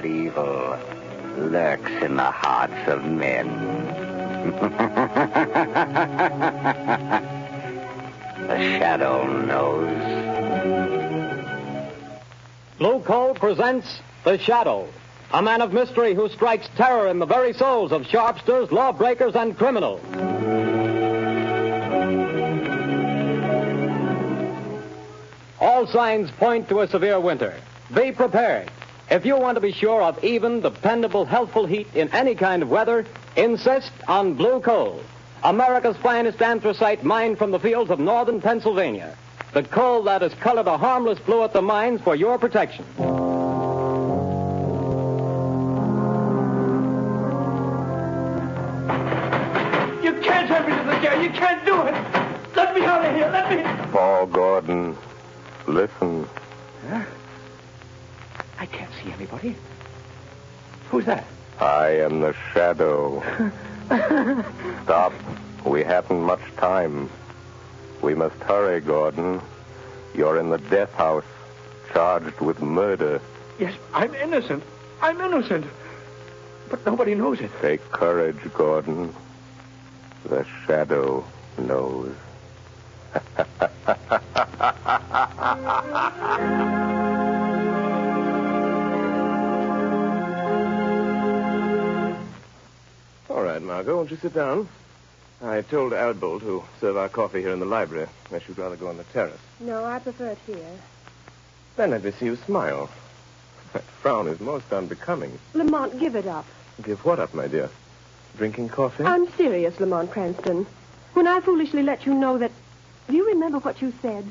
but evil lurks in the hearts of men. The shadow knows. Blue Coal presents The Shadow, a man of mystery who strikes terror in the very souls of sharpsters, lawbreakers, and criminals. All signs point to a severe winter. Be prepared. If you want to be sure of even, dependable, healthful heat in any kind of weather, insist on Blue Coal, America's finest anthracite mined from the fields of northern Pennsylvania. The coal that is colored a harmless blue at the mines for your protection. You can't have me to the jail. You can't do it. Let me out of here. Let me... Paul Gordon, listen. Huh? I can't see anybody. Who's that? I am the Shadow. Stop. We haven't much time. We must hurry, Gordon. You're in the death house, charged with murder. Yes, I'm innocent. I'm innocent. But nobody knows it. Take courage, Gordon. The Shadow knows. All right, Margot, won't you sit down? I told Albo to serve our coffee here in the library, unless you'd rather go on the terrace. No, I prefer it here. Then let me see you smile. That frown is most unbecoming. Lamont, give it up. Give what up, my dear? Drinking coffee? I'm serious, Lamont Cranston. When I foolishly let you know that... Do you remember what you said?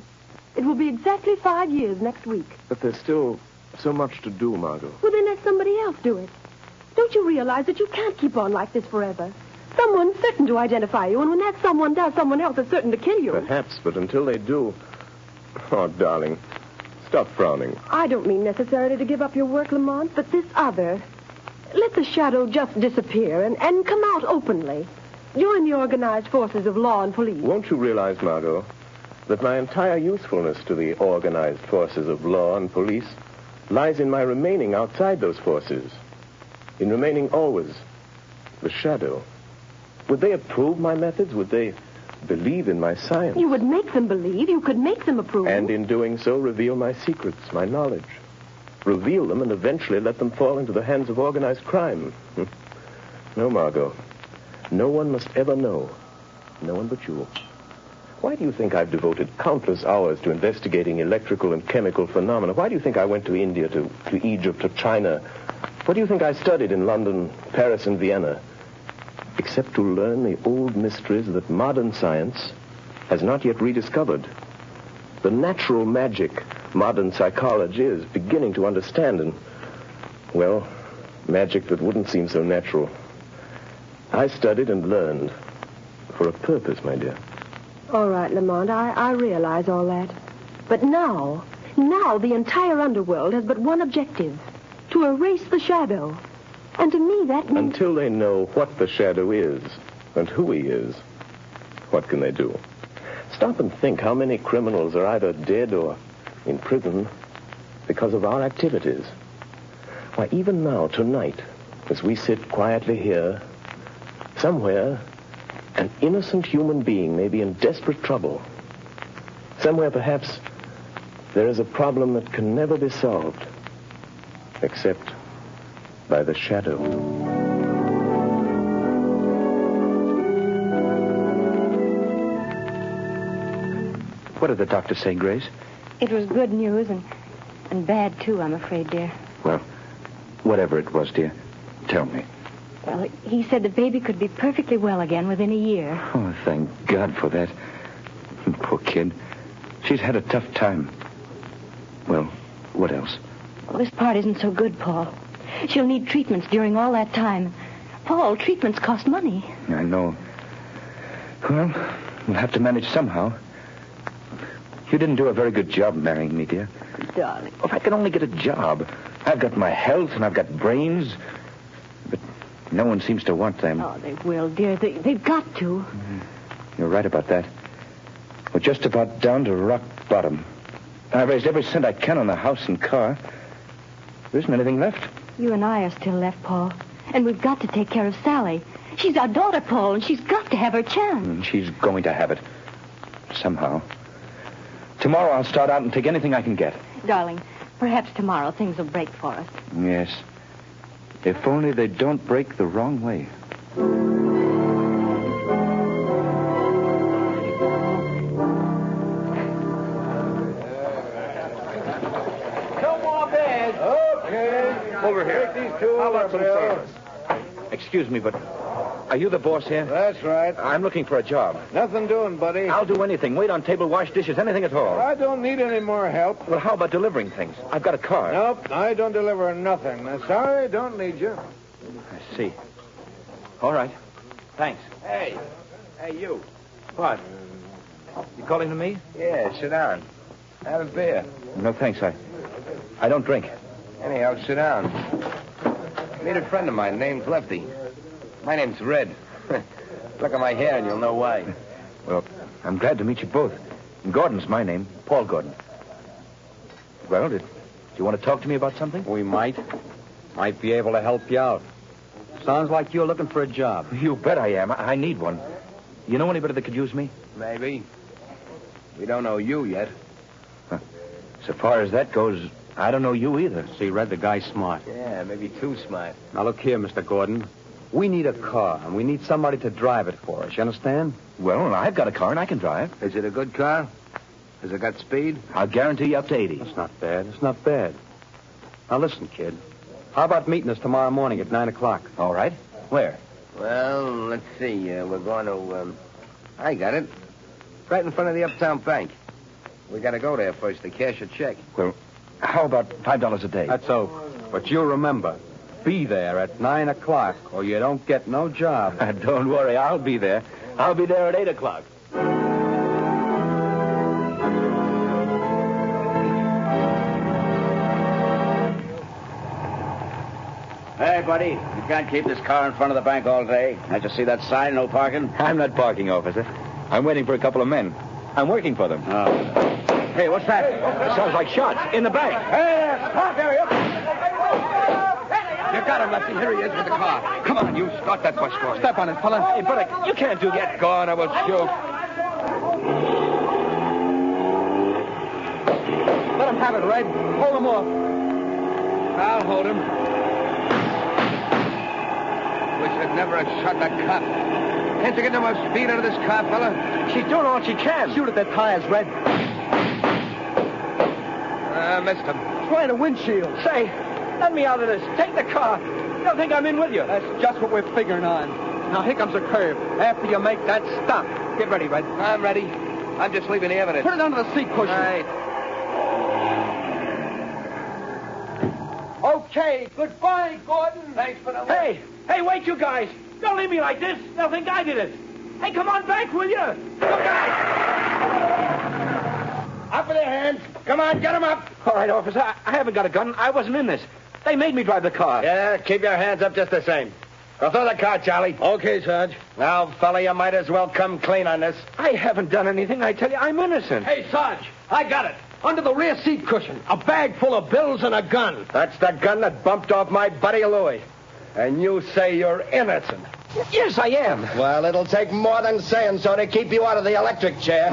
It will be exactly 5 years next week. But there's still so much to do, Margot. Well, then let somebody else do it. Don't you realize that you can't keep on like this forever? Someone's certain to identify you, and when that someone does, someone else is certain to kill you. Perhaps, but until they do... Oh, darling, stop frowning. I don't mean necessarily to give up your work, Lamont, but this other. Let the Shadow just disappear and come out openly. Join the organized forces of law and police. Won't you realize, Margot, that my entire usefulness to the organized forces of law and police lies in my remaining outside those forces, in remaining always the Shadow? Would they approve my methods? Would they believe in my science? You would make them believe. You could make them approve. And in doing so, reveal my secrets, my knowledge. Reveal them and eventually let them fall into the hands of organized crime. No, Margot. No one must ever know. No one but you. Why do you think I've devoted countless hours to investigating electrical and chemical phenomena? Why do you think I went to India, to Egypt, to China? What do you think I studied in London, Paris, and Vienna? Except to learn the old mysteries that modern science has not yet rediscovered. The natural magic modern psychology is beginning to understand, and, well, magic that wouldn't seem so natural. I studied and learned for a purpose, my dear. All right, Lamont, I realize all that. But now the entire underworld has but one objective: to erase the Shadow. And to me, that means... Until they know what the Shadow is and who he is, what can they do? Stop and think how many criminals are either dead or in prison because of our activities. Why, even now, tonight, as we sit quietly here, somewhere, an innocent human being may be in desperate trouble. Somewhere, perhaps, there is a problem that can never be solved, except by the Shadow. What did the doctor say, Grace? It was good news and bad, too, I'm afraid, dear. Well, whatever it was, dear, tell me. Well, he said the baby could be perfectly well again within a year. Oh, thank God for that. Poor kid. She's had a tough time. Well, what else? Well, this part isn't so good, Paul. She'll need treatments during all that time. Paul, treatments cost money. I know. Well, we'll have to manage somehow. You didn't do a very good job marrying me, dear. Darling. If I could only get a job. I've got my health and I've got brains. But no one seems to want them. Oh, they will, dear. They've got to. You're right about that. We're just about down to rock bottom. I've raised every cent I can on the house and car. There isn't anything left. You and I are still left, Paul. And we've got to take care of Sally. She's our daughter, Paul, and she's got to have her chance. She's going to have it. Somehow. Tomorrow I'll start out and take anything I can get. Darling, perhaps tomorrow things will break for us. Yes. If only they don't break the wrong way. Over here. Take these two How over, about some Bill. service? Excuse me, but are you the boss here? That's right. I'm looking for a job. Nothing doing, buddy. I'll do anything. Wait on table, wash dishes, anything at all. I don't need any more help. Well, how about delivering things? I've got a car. Nope, I don't deliver nothing. Sorry, don't need you. I see. All right. Thanks. Hey, you. What? You calling to me? Yeah, sit down. Have a beer. No, thanks. I don't drink. Anyhow, sit down. Meet a friend of mine named Lefty. My name's Red. Look at my hair and you'll know why. Well, I'm glad to meet you both. Gordon's my name. Paul Gordon. Well, do you want to talk to me about something? We might be able to help you out. Sounds like you're looking for a job. You bet I am. I need one. You know anybody that could use me? Maybe. We don't know you yet. So far as that goes, I don't know you either. See, Red, the guy's smart. Yeah, maybe too smart. Now, look here, Mr. Gordon. We need a car, and we need somebody to drive it for us. You understand? Well, I've got a car and I can drive. Is it a good car? Has it got speed? I'll guarantee you up to 80. That's not bad. It's not bad. Now, listen, kid. How about meeting us tomorrow morning at 9 o'clock? All right. Where? Well, let's see. We're going to, I got it. Right in front of the Uptown Bank. We got to go there first to cash a check. Well, how about $5 a day? That's so. But you remember, be there at 9 o'clock, or you don't get no job. Don't worry, I'll be there. I'll be there at 8 o'clock. Hey, buddy, you can't keep this car in front of the bank all day. Can't you see that sign, no parking? I'm not parking, officer. I'm waiting for a couple of men. I'm working for them. Oh. Hey, what's that? It sounds like shots in the bank. Hey, stop there, you. You got him, Lefty. Here he is with the car. Come on, you start that bus for me. Step on it, fella. Hey, but you can't do that. Go on, I will shoot. Let him have it, Red. Hold him off. I'll hold him. Wish I'd never have shot that cop. Can't you get no more speed out of this car, fella? She's doing all she can. Shoot at their tires, Red. Missed him. Try the windshield. Say, let me out of this. Take the car. They'll think I'm in with you. That's just what we're figuring on. Now, here comes a curve. After you make that stop, get ready, Red. I'm ready. I'm just leaving the evidence. Put it under the seat cushion. Right. Okay, goodbye, Gordon. Thanks for the... Hey, wait, you guys. Don't leave me like this. They'll think I did it. Hey, come on back, will you? Look out! Up with their hands. Come on, get them up. All right, officer. I haven't got a gun. I wasn't in this. They made me drive the car. Yeah, keep your hands up just the same. Go throw the car, Charlie. Okay, Sarge. Now, fella, you might as well come clean on this. I haven't done anything. I tell you, I'm innocent. Hey, Sarge, I got it. Under the rear seat cushion. A bag full of bills and a gun. That's the gun that bumped off my buddy Louis. And you say you're innocent. Yes, I am. Well, it'll take more than saying so to keep you out of the electric chair.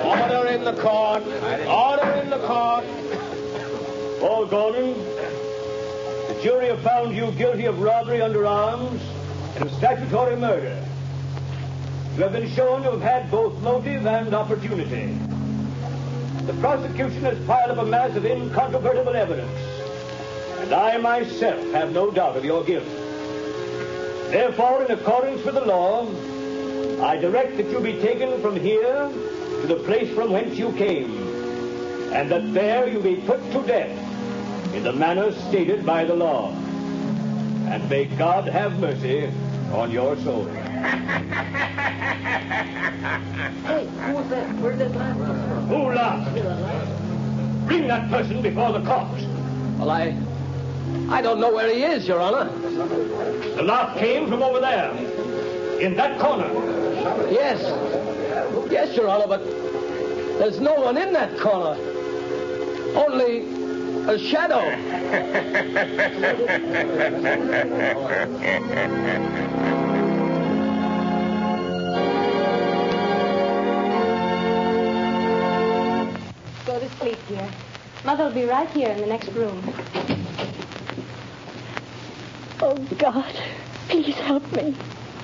Order in the court. Order in the court. Paul Gordon, the jury have found you guilty of robbery under arms and statutory murder. You have been shown to have had both motive and opportunity. The prosecution has piled up a mass of incontrovertible evidence, and I myself have no doubt of your guilt. Therefore, in accordance with the law, I direct that you be taken from here to the place from whence you came, and that there you be put to death in the manner stated by the law. And may God have mercy on your soul. Hey, who was that? Where did that laugh come from? Who laughed? Bring that person before the court. Well, I don't know where he is, Your Honor. The laugh came from over there, in that corner. Yes. Yes, Your Honor, but there's no one in that corner. Only a shadow. Go to sleep, dear. Mother'll be right here in the next room. Oh, God, please help me.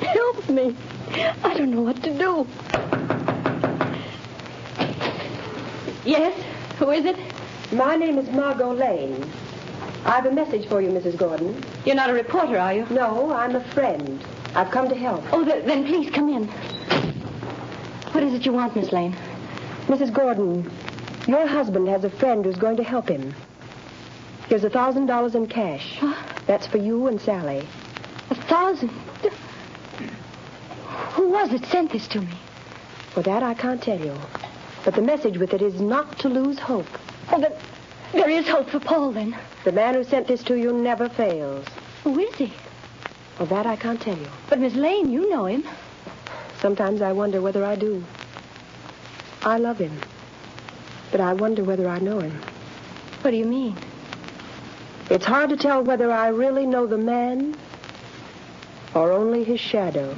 Help me. I don't know what to do. Yes? Who is it? My name is Margot Lane. I have a message for you, Mrs. Gordon. You're not a reporter, are you? No, I'm a friend. I've come to help. Oh, then please come in. What is it you want, Miss Lane? Mrs. Gordon, your husband has a friend who's going to help him. Here's $1,000 in cash. Huh? That's for you and Sally. 1,000? Who was it sent this to me? For that, I can't tell you. But the message with it is not to lose hope. Oh, but there is hope for Paul, then. The man who sent this to you never fails. Who is he? Well, that I can't tell you. But, Miss Lane, you know him. Sometimes I wonder whether I do. I love him. But I wonder whether I know him. What do you mean? It's hard to tell whether I really know the man or only his shadow.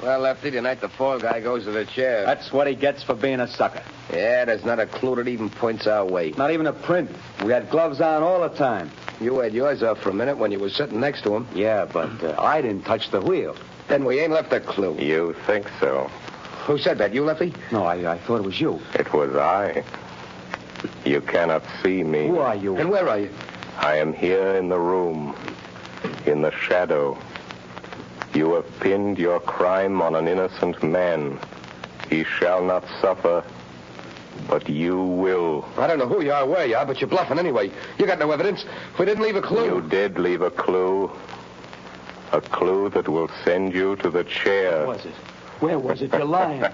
Well, Lefty, tonight the fall guy goes to the chair. That's what he gets for being a sucker. Yeah, there's not a clue that even points our way. Not even a print. We had gloves on all the time. You had yours off for a minute when you were sitting next to him. Yeah, but I didn't touch the wheel. Then we ain't left a clue. You think so? Who said that? You, Lefty? No, I thought it was you. It was I. You cannot see me. Who are you? And where are you? I am here in the room, in the shadow. You have pinned your crime on an innocent man. He shall not suffer, but you will. I don't know who you are, where you are, but you're bluffing anyway. You got no evidence. We didn't leave a clue. You did leave a clue. A clue that will send you to the chair. Where was it? Where was it? You're lying.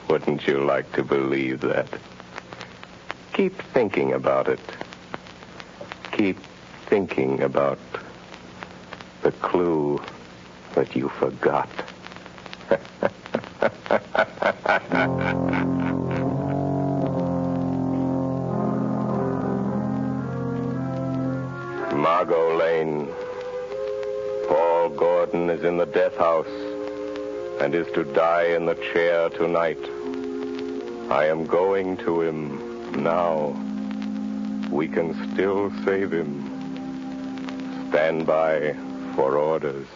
Wouldn't you like to believe that? Keep thinking about it. Keep thinking about the clue that you forgot. Margot Lane. Paul Gordon is in the death house and is to die in the chair tonight. I am going to him now. We can still save him. Stand by for orders.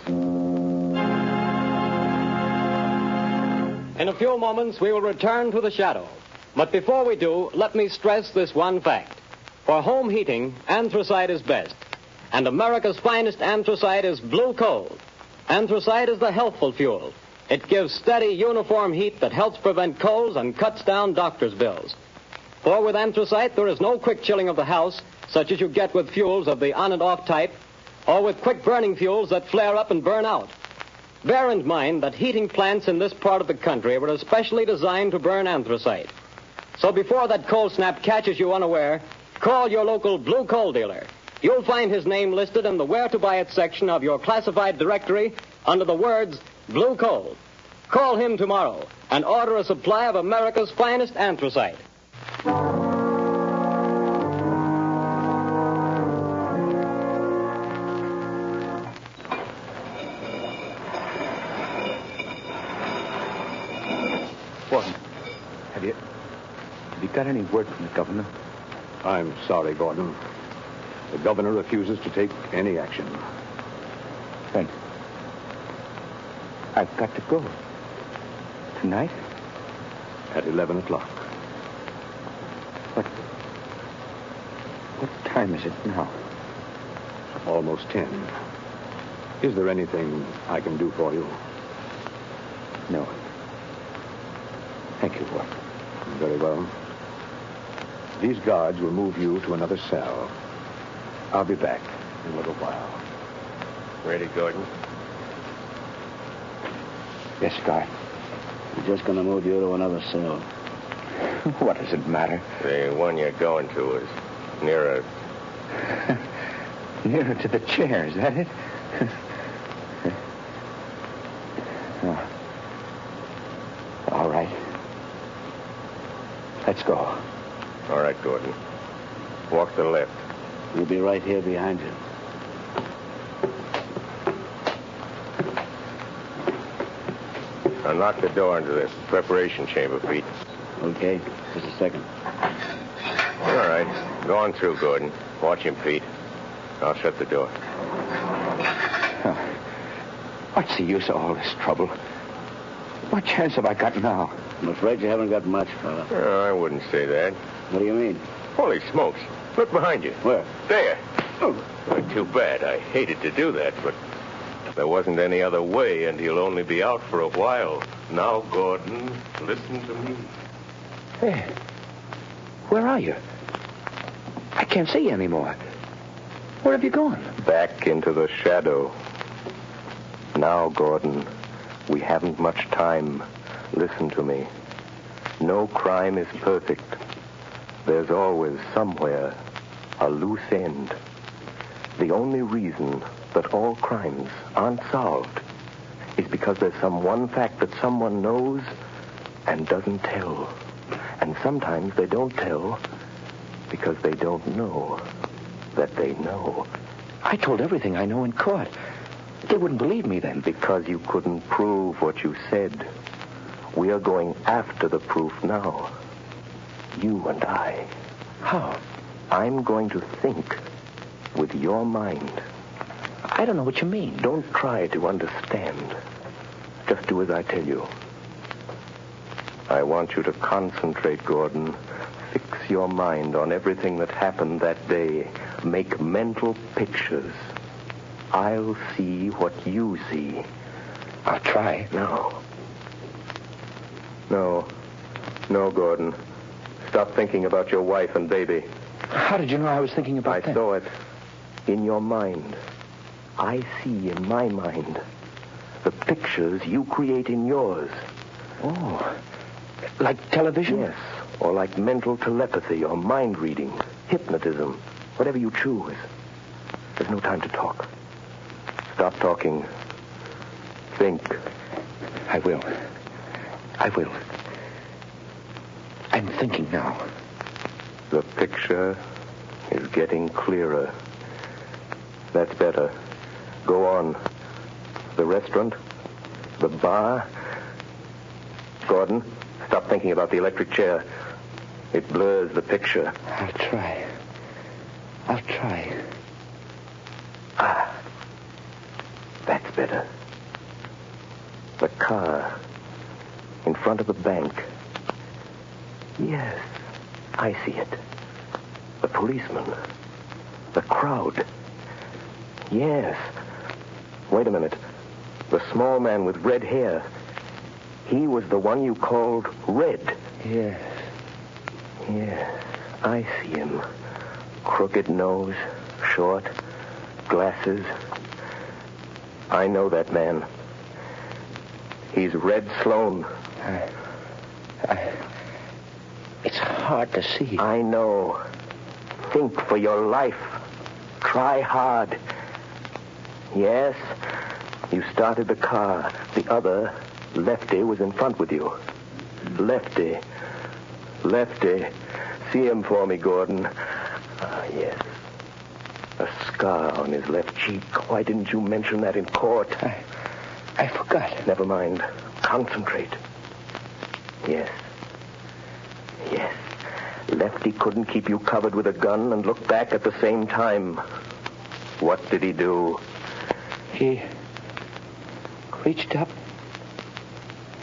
In a few moments, we will return to the shadow. But before we do, let me stress this one fact. For home heating, anthracite is best. And America's finest anthracite is blue coal. Anthracite is the healthful fuel. It gives steady, uniform heat that helps prevent colds and cuts down doctor's bills. For with anthracite, there is no quick chilling of the house, such as you get with fuels of the on and off type, or with quick burning fuels that flare up and burn out. Bear in mind that heating plants in this part of the country were especially designed to burn anthracite. So before that cold snap catches you unaware, call your local blue coal dealer. You'll find his name listed in the Where to Buy It section of your classified directory under the words Blue Coal. Call him tomorrow and order a supply of America's finest anthracite. Orson, have you got any word from the governor? I'm sorry, Gordon. The governor refuses to take any action. Then I've got to go. Tonight? At 11 o'clock. What time is it now? Almost 10. Is there anything I can do for you? No. Thank you, Orson. Very well. These guards will move you to another cell. I'll be back in a little while. Ready, Gordon? Yes, Guy. We're just going to move you to another cell. What does it matter? The one you're going to is nearer Nearer to the chair, is that it? Oh. All right. Let's go. All right, Gordon. Walk to the left. We'll be right here behind you. Unlock the door into the preparation chamber, Pete. Okay, just a second. All right. Go on through, Gordon. Watch him, Pete. I'll shut the door. What's the use of all this trouble? What chance have I got now? I'm afraid you haven't got much, fella. I wouldn't say that. What do you mean? Holy smokes. Look behind you. Where? There. Oh. Too bad. I hated to do that, but there wasn't any other way, and he'll only be out for a while. Now, Gordon, listen to me. Hey, where are you? I can't see you anymore. Where have you gone? Back into the shadow. Now, Gordon, we haven't much time. Listen to me. No crime is perfect. There's always somewhere a loose end. The only reason that all crimes aren't solved is because there's some one fact that someone knows and doesn't tell. And sometimes they don't tell because they don't know that they know. I told everything I know in court. They wouldn't believe me then. Because you couldn't prove what you said. We are going after the proof now. You and I. How? I'm going to think with your mind. I don't know what you mean. Don't try to understand. Just do as I tell you. I want you to concentrate, Gordon. Fix your mind on everything that happened that day. Make mental pictures. I'll see what you see. I'll try. No, Gordon. Stop thinking about your wife and baby. How did you know I was thinking about that? I saw it in your mind. I see in my mind the pictures you create in yours. Oh, like television? Yes, or like mental telepathy or mind reading, hypnotism, whatever you choose. There's no time to talk. Stop talking. Think. I will. I'm thinking now. The picture is getting clearer. That's better. Go on. The restaurant? The bar? Gordon, stop thinking about the electric chair. It blurs the picture. I'll try. That's better. The car in front of the bank. Yes, I see it. The policeman. The crowd. Yes. Wait a minute. The small man with red hair. He was the one you called Red. Yes. Yes, I see him. Crooked nose, short, glasses. I know that man. He's Red Sloan. It's hard to see. I know. Think for your life. Try hard. Yes, you started the car. The other, Lefty, was in front with you. Lefty. See him for me, Gordon. Ah, yes. A scar on his left cheek. Why didn't you mention that in court? I forgot. Never mind. Concentrate. Yes. Lefty couldn't keep you covered with a gun and look back at the same time. What did he do? He reached up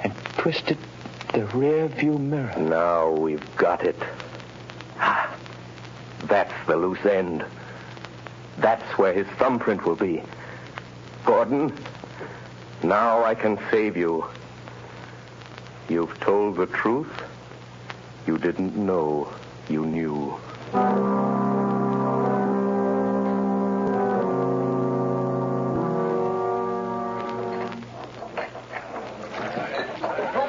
and twisted the rear view mirror. Now we've got it. That's the loose end. That's where his thumbprint will be. Gordon, now I can save you. You've told the truth. You didn't know you knew. Come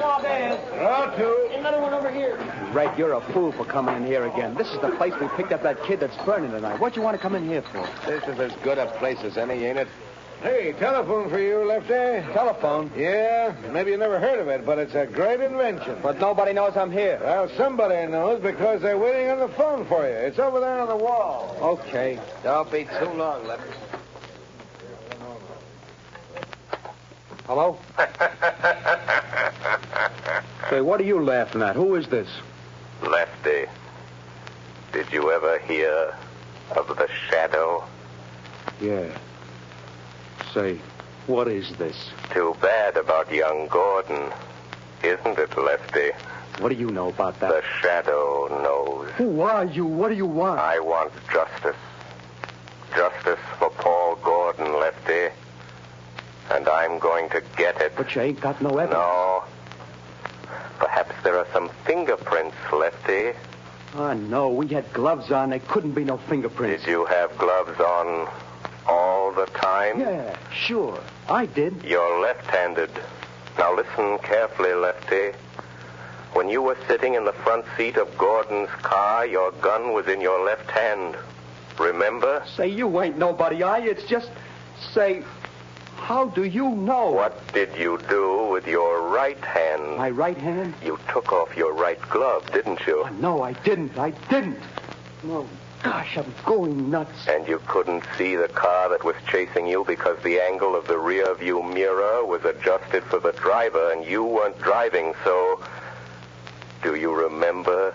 on, man. Draw two. another one over here. Red, you're a fool for coming in here again. This is the place we picked up that kid that's burning tonight. What you want to come in here for? This is as good a place as any, ain't it? Hey, telephone for you, Lefty. Telephone? Yeah, maybe you never heard of it, but it's a great invention. But nobody knows I'm here. Well, somebody knows because they're waiting on the phone for you. It's over there on the wall. Okay. Don't be too long, Lefty. Hello? Say, what are you laughing at? Who is this? Lefty, did you ever hear of the shadow? Yeah. Say, what is this? Too bad about young Gordon, isn't it, Lefty? What do you know about that? The shadow knows. Who are you? What do you want? I want justice. Justice for Paul Gordon, Lefty. And I'm going to get it. But you ain't got no evidence. No. Perhaps there are some fingerprints, Lefty. Oh, no. We had gloves on. There couldn't be no fingerprints. Did you have gloves on all the time? Yeah, sure. I did. You're left-handed. Now listen carefully, Lefty. When you were sitting in the front seat of Gordon's car, your gun was in your left hand. Remember? Say, you ain't nobody, are you? It's just... Say... How do you know? What did you do with your right hand? My right hand? You took off your right glove, didn't you? Oh, no, I didn't. I didn't. No, gosh, I'm going nuts. And you couldn't see the car that was chasing you because the angle of the rear view mirror was adjusted for the driver and you weren't driving, so... Do you remember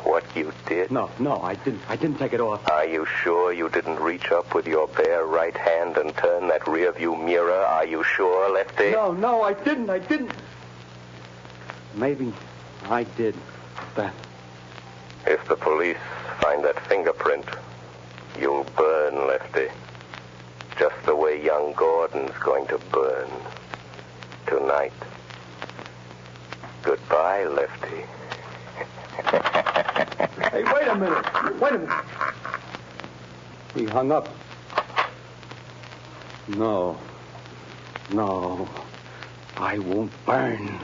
what you did? No, I didn't. I didn't take it off. Are you sure you didn't reach up with your bare right hand and turn that rear view mirror? Are you sure, Lefty? No, I didn't. I didn't. Maybe I did that. If the police find that fingerprint, you'll burn, Lefty. Just the way young Gordon's going to burn tonight. Goodbye, Lefty. Hey, wait a minute. He hung up. No. I won't burn.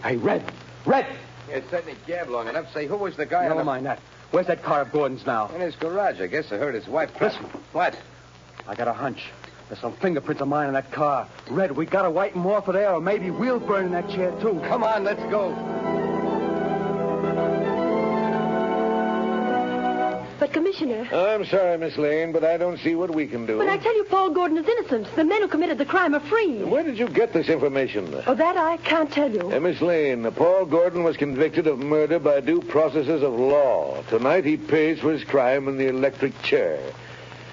Hey, Red! You certainly gabbed long enough. Say, who was the guy Never mind that. Where's that car of Gordon's now? In his garage. I guess I heard his wife. Listen. What? I got a hunch. There's some fingerprints of mine in that car. Red, we gotta wipe them off of there, or maybe we'll burn in that chair, too. Come on, let's go. But, Commissioner... I'm sorry, Miss Lane, but I don't see what we can do. But I tell you, Paul Gordon is innocent. The men who committed the crime are free. Where did you get this information? Oh, that I can't tell you. Miss Lane, Paul Gordon was convicted of murder by due processes of law. Tonight he pays for his crime in the electric chair.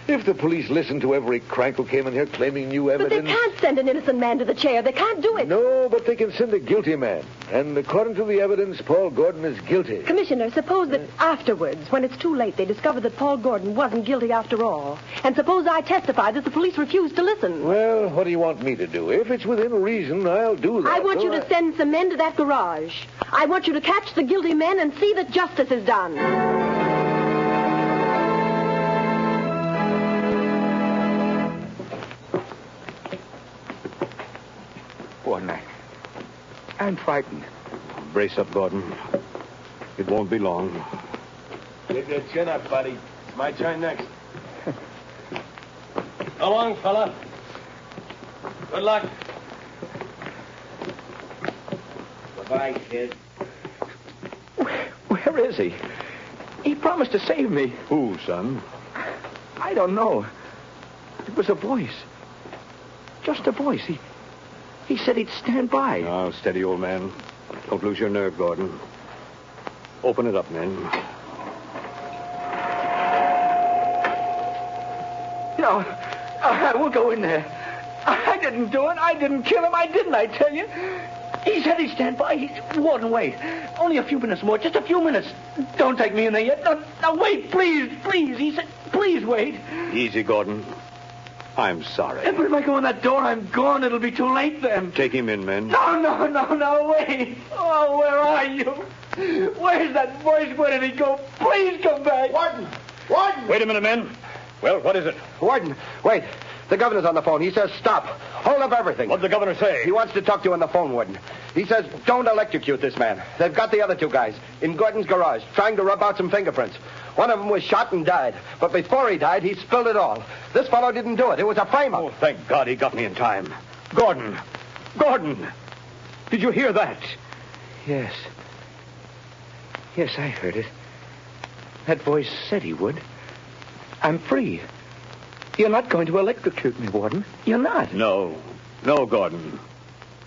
If the police listened to every crank who came in here claiming new evidence... But they can't send an innocent man to the chair. They can't do it. No, but they can send a guilty man. And according to the evidence, Paul Gordon is guilty. Commissioner, suppose that afterwards, when it's too late, they discover that Paul Gordon wasn't guilty after all. And suppose I testify that the police refused to listen. Well, what do you want me to do? If it's within reason, I'll do that. I want you to send some men to that garage. I want you to catch the guilty men and see that justice is done. Gordon, I'm frightened. Brace up, Gordon. It won't be long. Get your chin up, buddy. It's my turn next. So long, fella. Good luck. Goodbye, kid. Where is he? He promised to save me. Who, son? I don't know. It was a voice. Just a voice. He said he'd stand by. Now, steady, old man. Don't lose your nerve, Gordon. Open it up, men. No, I won't go in there. I didn't do it. I didn't kill him. I tell you. He said he'd stand by. Warden, wait. Only a few minutes more. Just a few minutes. Don't take me in there yet. No, wait, please. He said, please wait. Easy, Gordon. I'm sorry. But if I go in that door, I'm gone. It'll be too late then. Take him in, men. No, wait. Oh, where are you? Where's that voice? Where did he go? Please come back. Warden! Wait a minute, men. Well, what is it? Warden, wait. The governor's on the phone. He says stop. Hold up everything. What'd the governor say? He wants to talk to you on the phone, Warden. He says don't electrocute this man. They've got the other two guys in Gordon's garage trying to rub out some fingerprints. One of them was shot and died. But before he died, he spilled it all. This fellow didn't do it. It was a frame-up. Oh, thank God he got me in time. Gordon! Gordon! Did you hear that? Yes. Yes, I heard it. That voice said he would. I'm free. You're not going to electrocute me, Warden. You're not. No, Gordon.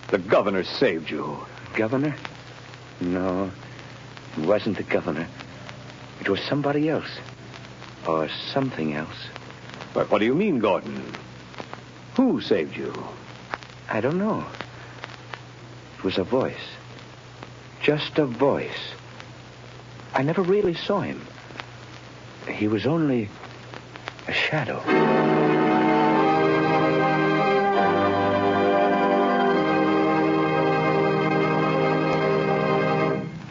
The governor saved you. Governor? No, it wasn't the governor. It was somebody else. Or something else. But what do you mean, Gordon? Who saved you? I don't know. It was a voice. Just a voice. I never really saw him. He was only a shadow.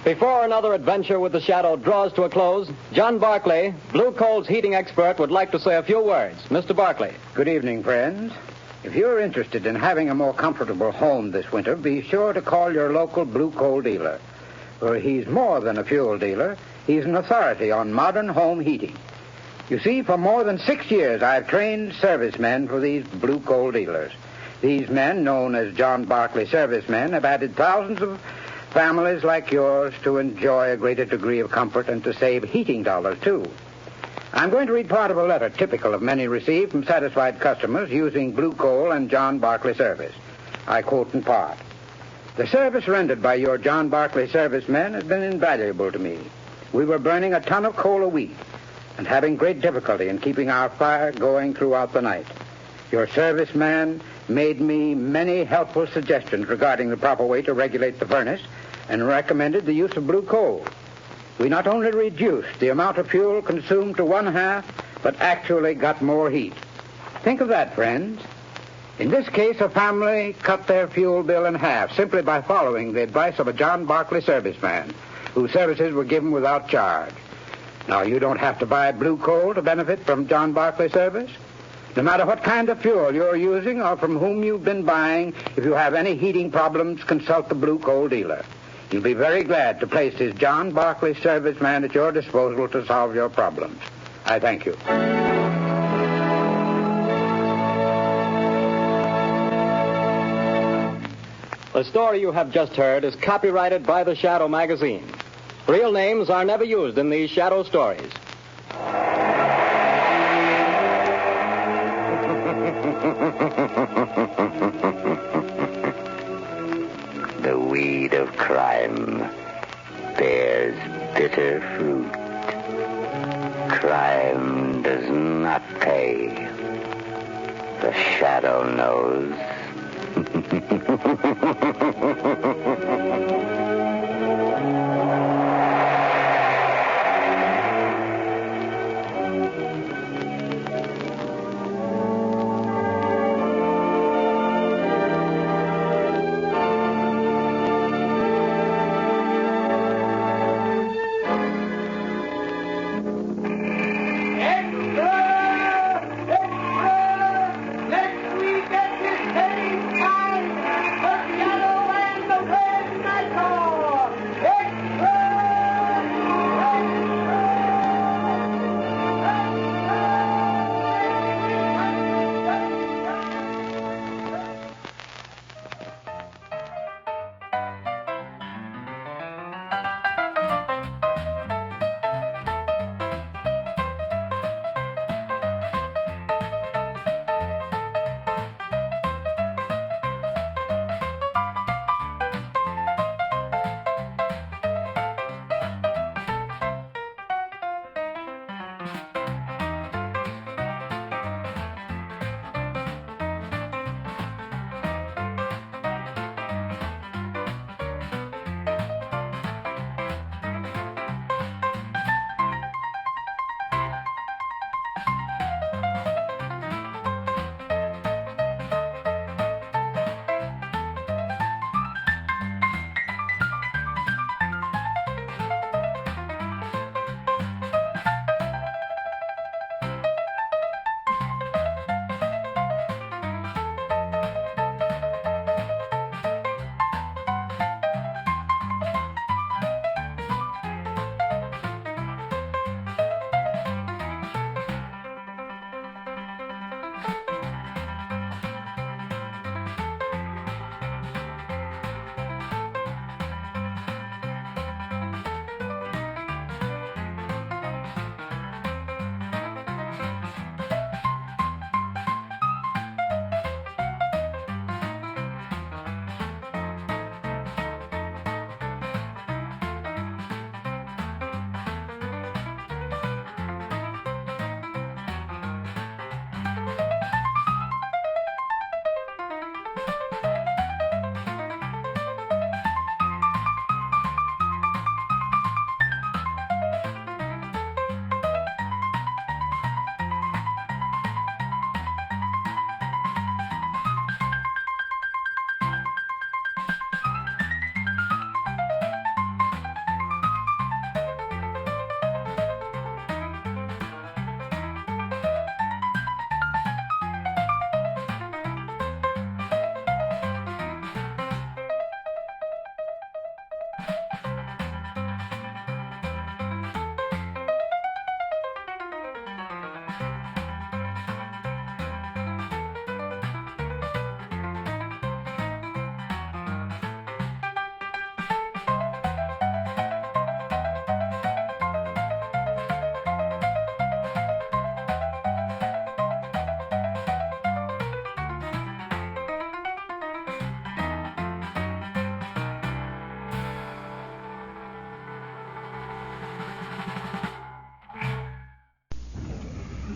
Before another adventure with the Shadow draws to a close, John Barclay, Blue Coal's heating expert, would like to say a few words. Mr. Barclay. Good evening, friends. If you're interested in having a more comfortable home this winter, be sure to call your local Blue Coal dealer. For he's more than a fuel dealer. He's an authority on modern home heating. You see, for more than 6 years, I've trained servicemen for these Blue Coal dealers. These men, known as John Barclay servicemen, have added thousands of families like yours to enjoy a greater degree of comfort and to save heating dollars, too. I'm going to read part of a letter typical of many received from satisfied customers using Blue Coal and John Barclay service. I quote in part. The service rendered by your John Barclay servicemen has been invaluable to me. We were burning a ton of coal a week and having great difficulty in keeping our fire going throughout the night. Your serviceman made me many helpful suggestions regarding the proper way to regulate the furnace and recommended the use of Blue Coal. We not only reduced the amount of fuel consumed to 1/2, but actually got more heat. Think of that, friends. In this case, a family cut their fuel bill in half simply by following the advice of a John Barclay serviceman, whose services were given without charge. Now, you don't have to buy Blue Coal to benefit from John Barclay service. No matter what kind of fuel you're using or from whom you've been buying, if you have any heating problems, consult the Blue Coal dealer. He'll be very glad to place his John Barclay serviceman at your disposal to solve your problems. I thank you. The story you have just heard is copyrighted by the Shadow magazine. Real names are never used in these Shadow stories. The weed of crime bears bitter fruit. Crime does not pay. The Shadow knows. Next week at this same time, the Shadow and the Red Knight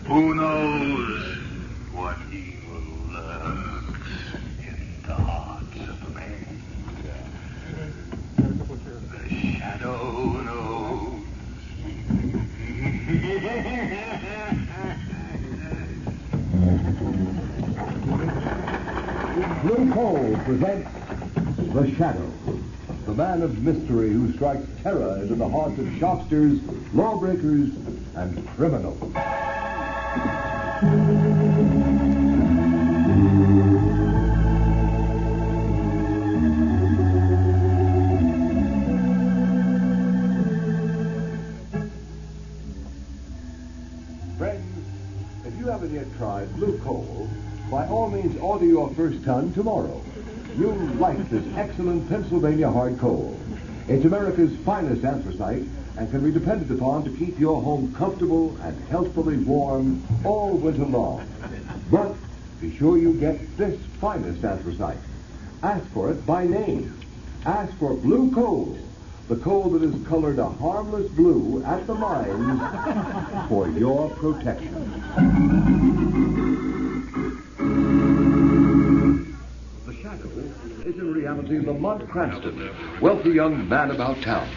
Who knows what evil lurks in the hearts of men? The shadow knows. Blue Coal presents The Shadow, the man of mystery who strikes terror into the hearts of shopsters, lawbreakers, and criminals. Friends, if you haven't yet tried Blue Coal, by all means order your first ton tomorrow. You'll like this excellent Pennsylvania hard coal. It's America's finest anthracite and can be depended upon to keep your home comfortable and healthfully warm all winter long. But be sure you get this finest anthracite. Ask for it by name. Ask for Blue Coal, the coal that is colored a harmless blue at the mines for your protection. The Shadow is in reality Lamont Cranston, wealthy young man about town.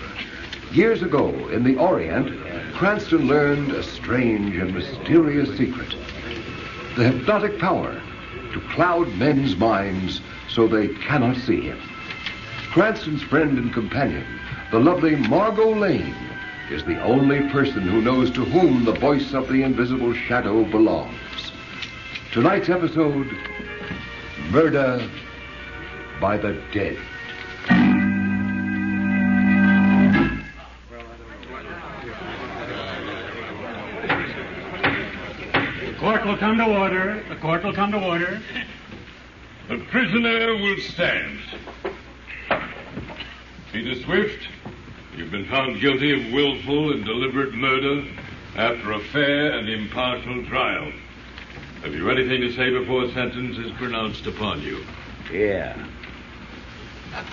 Years ago, in the Orient, Cranston learned a strange and mysterious secret. The hypnotic power to cloud men's minds so they cannot see him. Cranston's friend and companion, the lovely Margot Lane, is the only person who knows to whom the voice of the invisible shadow belongs. Tonight's episode, Murder by the Dead. The court will come to order. The court will come to order. The prisoner will stand. Peter Swift, you've been found guilty of willful and deliberate murder after a fair and impartial trial. Have you anything to say before sentence is pronounced upon you? Yeah.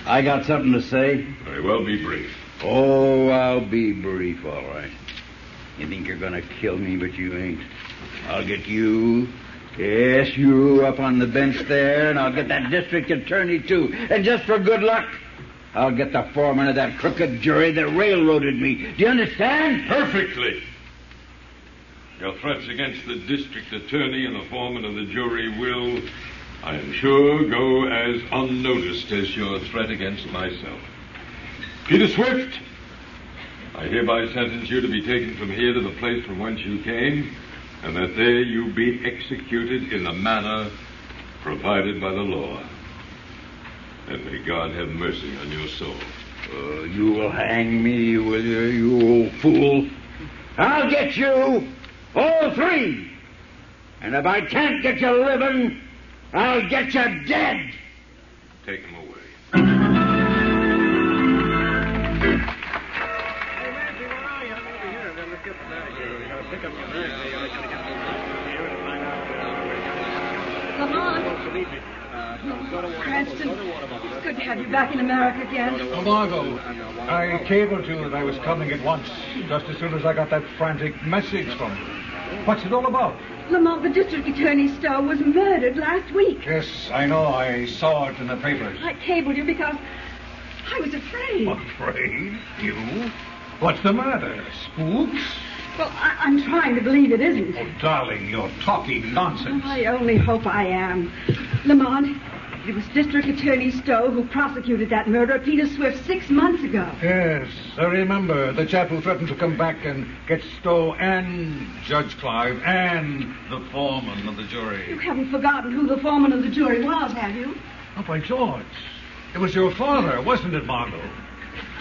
I got something to say. Very well, be brief. Oh, I'll be brief, all right. You think you're going to kill me, but you ain't. I'll get you, yes, you up on the bench there, and I'll get that district attorney, too. And just for good luck, I'll get the foreman of that crooked jury that railroaded me. Do you understand? Perfectly. Your threats against the district attorney and the foreman of the jury will, I am sure, go as unnoticed as your threat against myself. Peter Swift, I hereby sentence you to be taken from here to the place from whence you came, and that there you be executed in the manner provided by the law. And may God have mercy on your soul. You will hang me, will you, you old fool? I'll get you, all three. And if I can't get you living, I'll get you dead. Take him away. Cranston, it's good to have you back in America again. Oh, Margot, I cabled you that I was coming at once, just as soon as I got that frantic message from you. What's it all about? Lamont, the district attorney Stowe was murdered last week. Yes, I know. I saw it in the papers. I cabled you because I was afraid. Afraid? You? What's the matter? Spooks? Well, I'm trying to believe it isn't. Oh, darling, you're talking nonsense. I only hope I am. Lamont, it was District Attorney Stowe who prosecuted that murder of Peter Swift 6 months ago. Yes, I remember. The chap who threatened to come back and get Stowe and Judge Clive and the foreman of the jury. You haven't forgotten who the foreman of the jury was, have you? Oh, by George. It was your father, wasn't it, Margot?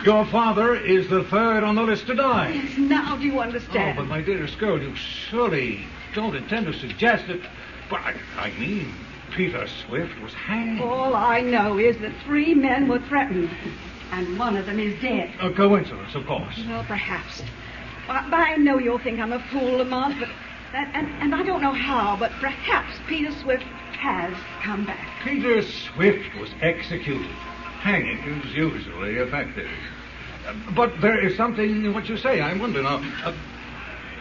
Your father is the third on the list to die. Yes, now do you Oh, understand? but my dearest girl, you surely don't intend to suggest that... But I mean, Peter Swift was hanged. All I know is that 3 men were threatened, and one of them is dead. A coincidence, of course. Well, perhaps. But I know you'll think I'm a fool, Lamont, but and I don't know how, but perhaps Peter Swift has come back. Peter Swift was executed. Hanging is usually effective. But there is something in what you say. I wonder now.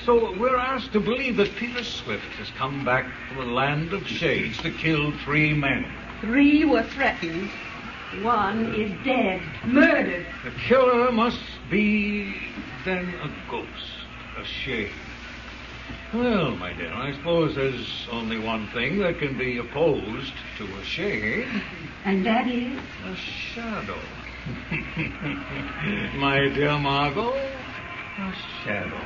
So we're asked to believe that Peter Swift has come back from the land of shades to kill 3 men. 3 were threatened. 1 is dead, murdered. The killer must be, then, a ghost, a shade. Well, my dear, I suppose there's only one thing that can be opposed to a shade. And that is? A shadow. My dear Margot, a shadow.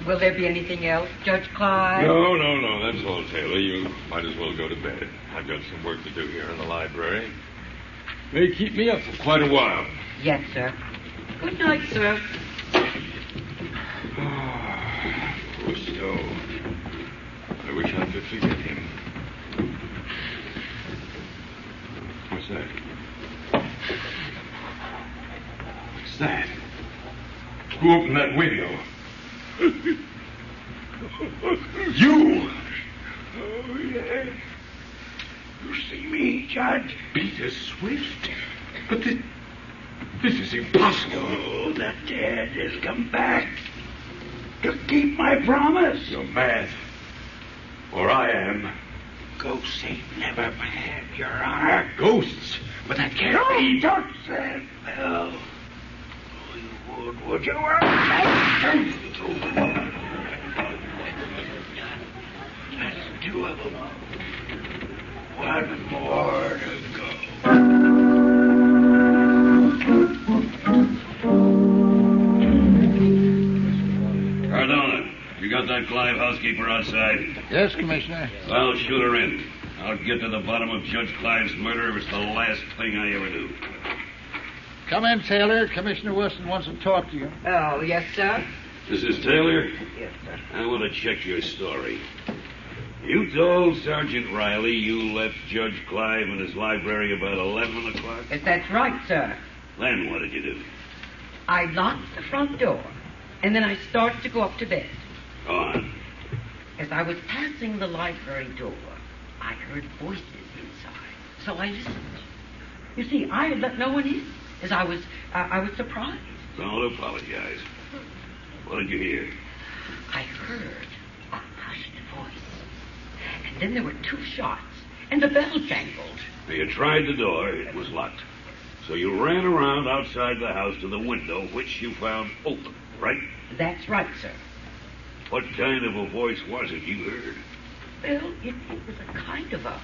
Will there be anything else, Judge Clive? No, that's all, Taylor. You might as well go to bed. I've got some work to do here in the library. May keep me up for quite a while. Yes, sir. Good night, sir. Poor Stowe. I wish I could forget him. What's that? What's that? Who opened that window? You! Oh, yes. You see me, Judge? Peter Swift? But this is impossible. Oh, the dead has come back to keep my promise. You're mad. Or I am. Ghosts ain't never mad, Your Honor. Ghosts? But that can't be. Don't say it, Bill. Oh, you would you? That's 2 of them. 1 more to go. Cardona, you got that Clive housekeeper outside? Yes, Commissioner. Well, shoot her in. I'll get to the bottom of Judge Clive's murder if it's the last thing I ever do. Come in, Taylor. Commissioner Wilson wants to talk to you. Oh, yes, sir. Mrs. Taylor? Yes, sir. I want to check your story. You told Sergeant Riley you left Judge Clive in his library about 11 o'clock? Yes, that's right, sir. Then what did you do? I locked the front door, and then I started to go up to bed. Go on. As I was passing the library door, I heard voices inside, so I listened. You see, I had let no one in, as I was surprised. Don't apologize. What did you hear? I heard a hushed voice, and then there were 2 shots, and the bell jangled. You tried the door. It was locked. So you ran around outside the house to the window, which you found open, right? That's right, sir. What kind of a voice was it you heard? Well, it was a kind of a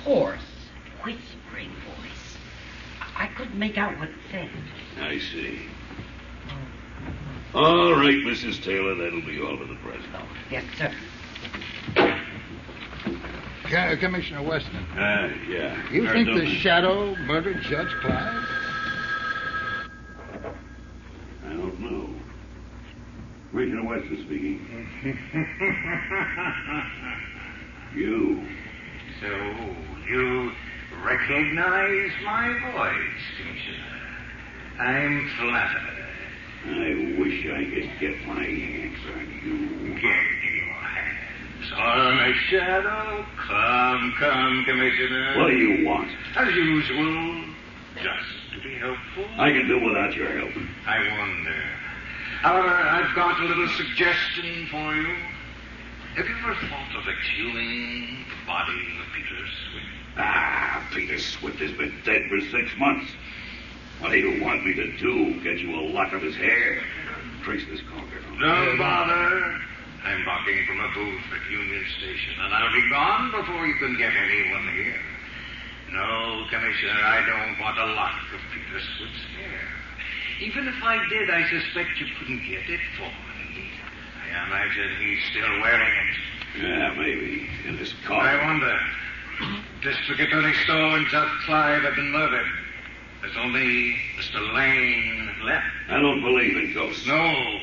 hoarse, whispering voice. I couldn't make out what it said. I see. All right, Mrs. Taylor, that'll be all for the present. Yes, sir. Commissioner Weston. Yeah. You think the shadow murdered Judge Clive? I don't know. Commissioner Weston speaking. You. So, you recognize my voice, Commissioner. I'm flattered. I wish I could get my hands on you. Get your hands on a shadow. Come, Commissioner. What do you want? As usual, just to be helpful. I can do without your help. I wonder. However, I've got a little suggestion for you. Have you ever thought of exhuming the body of Peter Swift? Peter Swift has been dead for 6 months. What do you want me to do? Get you a lock of his hair? Trace this conker. Don't bother. I'm walking from a booth at Union Station, and I'll be gone before you can get anyone here. No, Commissioner, I don't want a lock of Peter Swift's hair. Even if I did, I suspect you couldn't get it for me. I imagine he's still wearing it. Yeah, maybe. In his car. I wonder. District Attorney Stowe and Judge Clive have been murdered. There's only Mr. Lane left. I don't believe in ghosts. No,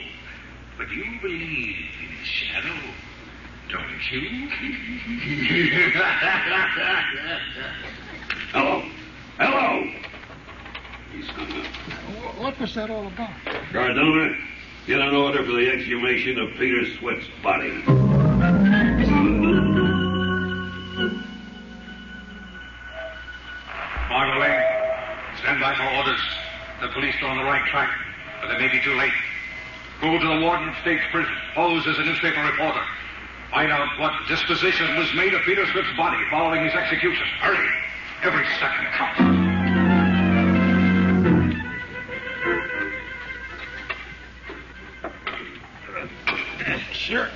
but you believe in his shadow, don't you? Hello. Hello. He's hung up. What was that all about? Cardona, get an order for the exhumation of Peter Swift's body. Margot Lane, stand by for orders. The police are on the right track, but they may be too late. Go to the Warden State's prison. Pose as a newspaper reporter. Find out what disposition was made of Peter Swift's body following his execution. Hurry. Every second counts. Sure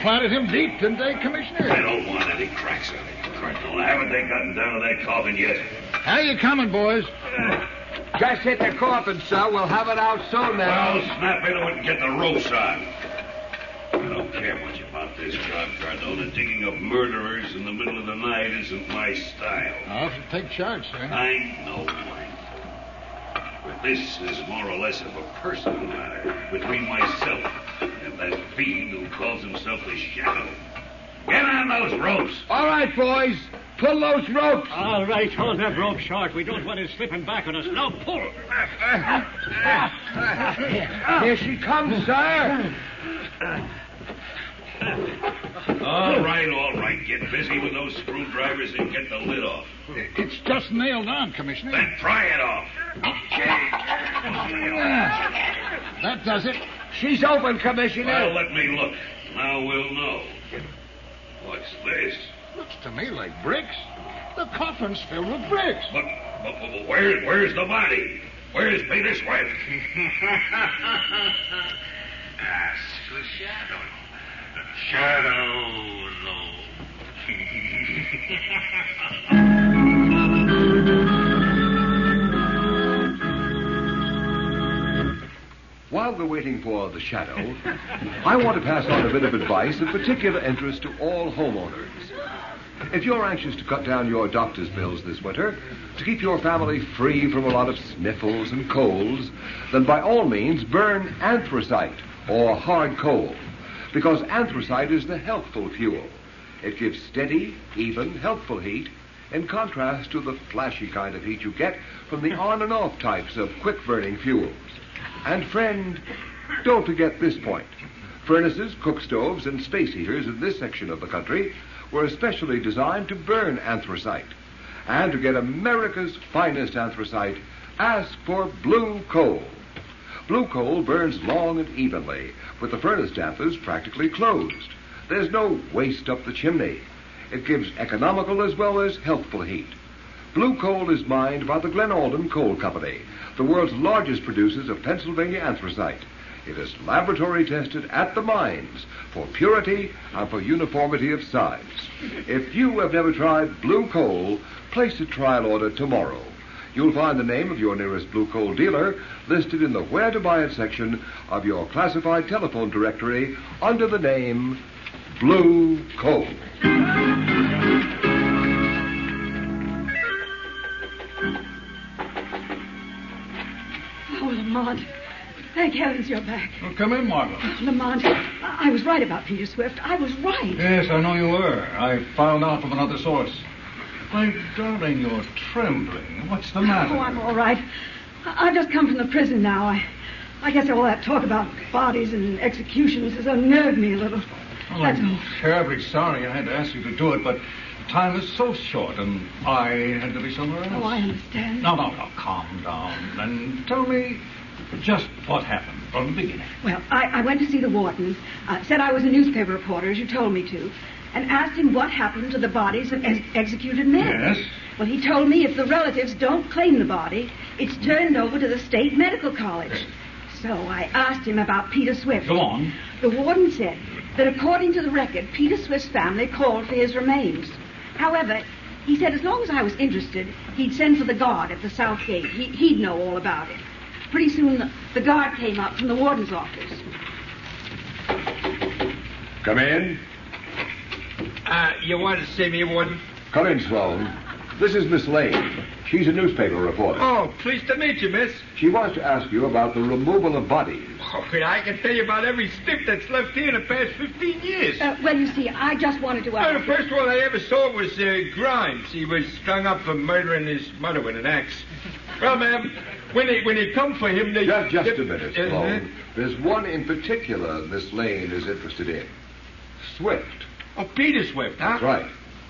planted him deep, didn't they, Commissioner? I don't want any cracks on it, Cardinal. Haven't they gotten down to that coffin yet? How you coming, boys? Just hit the coffin, sir. We'll have it out soon now. Well, snap into it and get the ropes on. I don't care much about this job, Cardona. Digging up murderers in the middle of the night isn't my style. I'll have to take charge, sir. I know mine. But this is more or less of a personal matter between myself and that fiend who calls himself the Shadow. Get on those ropes. All right, boys. Pull those ropes. All right, hold that rope short. We don't want it slipping back on us. Now pull. Here she comes, sir. All right. Get busy with those screwdrivers and get the lid off. It's just nailed on, Commissioner. Then pry it off. That does it. She's open, Commissioner. Well, let me look. Now we'll know. What's this? Looks to me like bricks. The coffin's filled with bricks. But where's the body? Where's Peter Swift? Ask the Shadow. Shadow, no. While we're waiting for the Shadow, I want to pass on a bit of advice of particular interest to all homeowners. If you're anxious to cut down your doctor's bills this winter, to keep your family free from a lot of sniffles and colds, then by all means burn anthracite or hard coal, because anthracite is the healthful fuel. It gives steady, even, healthful heat, in contrast to the flashy kind of heat you get from the on and off types of quick-burning fuels. And friend, don't forget this point. Furnaces, cook stoves, and space heaters in this section of the country were especially designed to burn anthracite. And to get America's finest anthracite, ask for blue coal. Blue coal burns long and evenly, with the furnace dampers practically closed. There's no waste up the chimney. It gives economical as well as healthful heat. Blue coal is mined by the Glen Alden Coal Company, the world's largest producers of Pennsylvania anthracite. It is laboratory tested at the mines for purity and for uniformity of size. If you have never tried blue coal, place a trial order tomorrow. You'll find the name of your nearest blue coal dealer listed in the Where to Buy It section of your classified telephone directory under the name Blue Coal. Oh, Lamont. Thank heavens you're back. Well, come in, Margot. Oh, Lamont, I was right about Peter Swift. I was right. Yes, I know you were. I found out from another source. My darling, you're trembling. What's the matter? Oh, I'm all right. I've just come from the prison now. I guess all that talk about bodies and executions has unnerved me a little. Well, That's I'm all. terribly sorry I had to ask you to do it, but time is so short, and I had to be somewhere else. Oh, I understand. No, calm down, and tell me just what happened from the beginning. Well, I went to see the warden, said I was a newspaper reporter, as you told me to, and asked him what happened to the bodies of executed men. Yes? Well, he told me if the relatives don't claim the body, it's turned over to the state medical college. So I asked him about Peter Swift. Go on. The warden said that according to the record, Peter Swift's family called for his remains. However, he said as long as I was interested, he'd send for the guard at the south gate. He'd know all about it. Pretty soon, the guard came up from the warden's office. Come in. You wanted to see me, Warden? Come in, Sloan. This is Miss Lane. She's a newspaper reporter. Oh, pleased to meet you, miss. She wants to ask you about the removal of bodies. Okay, I can tell you about every stiff that's left here in the past 15 years. Well, you see, I just wanted to ask... Well, the first one I ever saw was Grimes. He was strung up for murdering his mother with an axe. Well, ma'am, when they come for him, they... Just a minute, Sloan. There's one in particular Miss Lane is interested in. Swift. Oh, Peter Swift, huh? That's right.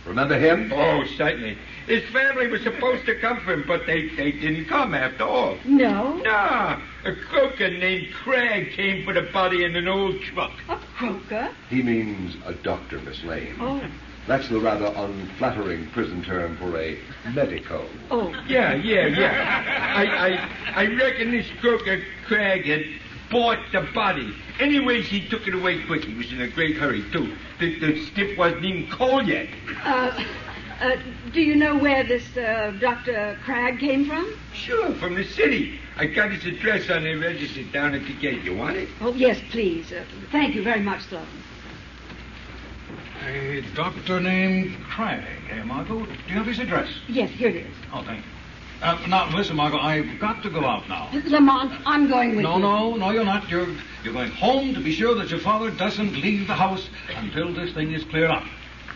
Remember him? Oh, certainly. His family was supposed to come for him, but they didn't come after all. No? No. A croaker named Craig came for the body in an old truck. A croaker? He means a doctor, Miss Lane. Oh. That's the rather unflattering prison term for a medico. Oh. Yeah. I reckon this croaker Craig had bought the body. Anyways, he took it away quick. He was in a great hurry, too. The stiff wasn't even cold yet. Do you know where this Dr. Cragg came from? Sure, from the city. I got his address on the register down at the gate. You want it? Oh, yes, please. Thank you very much, Sloan. A doctor named Cragg, Margot? Do you have his address? Yes, here it is. Oh, thank you. Now, listen, Margot, I've got to go out now. Lamont, I'm going with you. No, you're not. You're going home to be sure that your father doesn't leave the house until this thing is cleared up.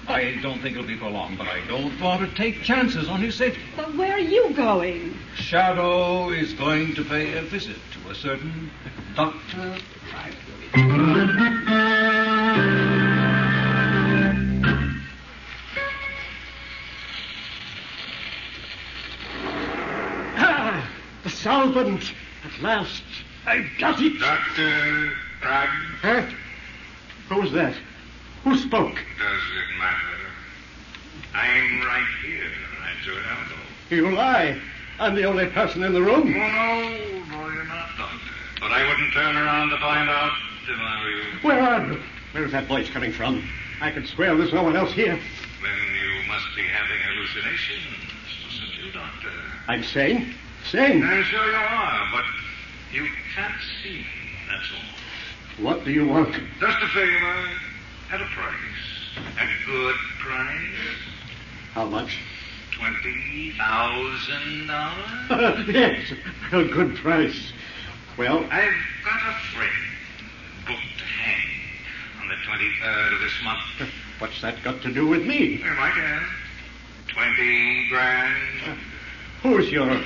I don't think it'll be for long, but I don't want to take chances on his safety. But where are you going? Shadow is going to pay a visit to a certain Dr. Cragg. The solvent! At last, I've got it! Dr. Cragg? Huh? Who was that? Who spoke? Does it matter? I'm right here at your elbow. You lie. I'm the only person in the room. No, you're not, Doctor. But I wouldn't turn around to find out if I were you. Where are you? Where's that voice coming from? I can swear there's no one else here. Then you must be having hallucinations. Listen to you, Doctor. I'm sane. Sane. I'm sure you are, but you can't see, that's all. What do you want? Just a favor. At a price. A good price. How much? $20,000. Yes, a good price. Well, I've got a friend booked to hang on the 23rd of this month. What's that got to do with me? Well, I guess. 20 grand. Who's your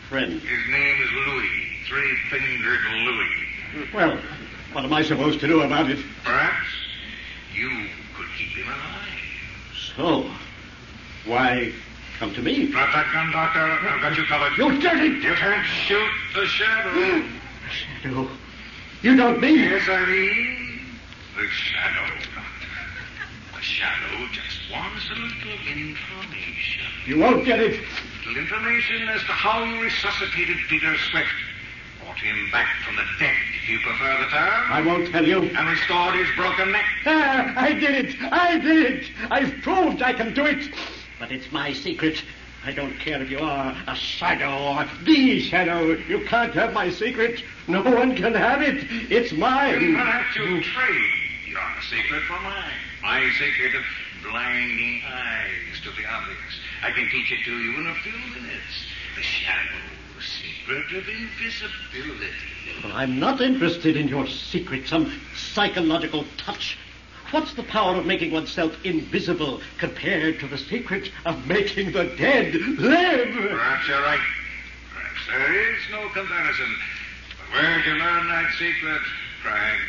friend? His name is Louis. Three-fingered Louis. Well, what am I supposed to do about it? Perhaps you could keep him alive. So, why come to me? Drop that gun, Doctor. I've got you covered. You dirty... You can't shoot the shadow. Shadow? You don't mean... Yes, I mean the shadow, Doctor. The shadow just wants a little information. You won't get it. Little information as to how you resuscitated Peter Swift. Brought him back from the dead, if you prefer the term. I won't tell you. And restored his broken neck. I did it. I've proved I can do it. But it's my secret. I don't care if you are a shadow or the shadow. You can't have my secret. No one can have it. It's mine. You will have to trade your secret for mine. My secret of blinding eyes to the obvious. I can teach it to you in a few minutes. The shadow secret of invisibility. Well, I'm not interested in your secret, some psychological touch. What's the power of making oneself invisible compared to the secret of making the dead live? Perhaps you're right. Perhaps there is no comparison. But where'd you learn that secret, Cragg?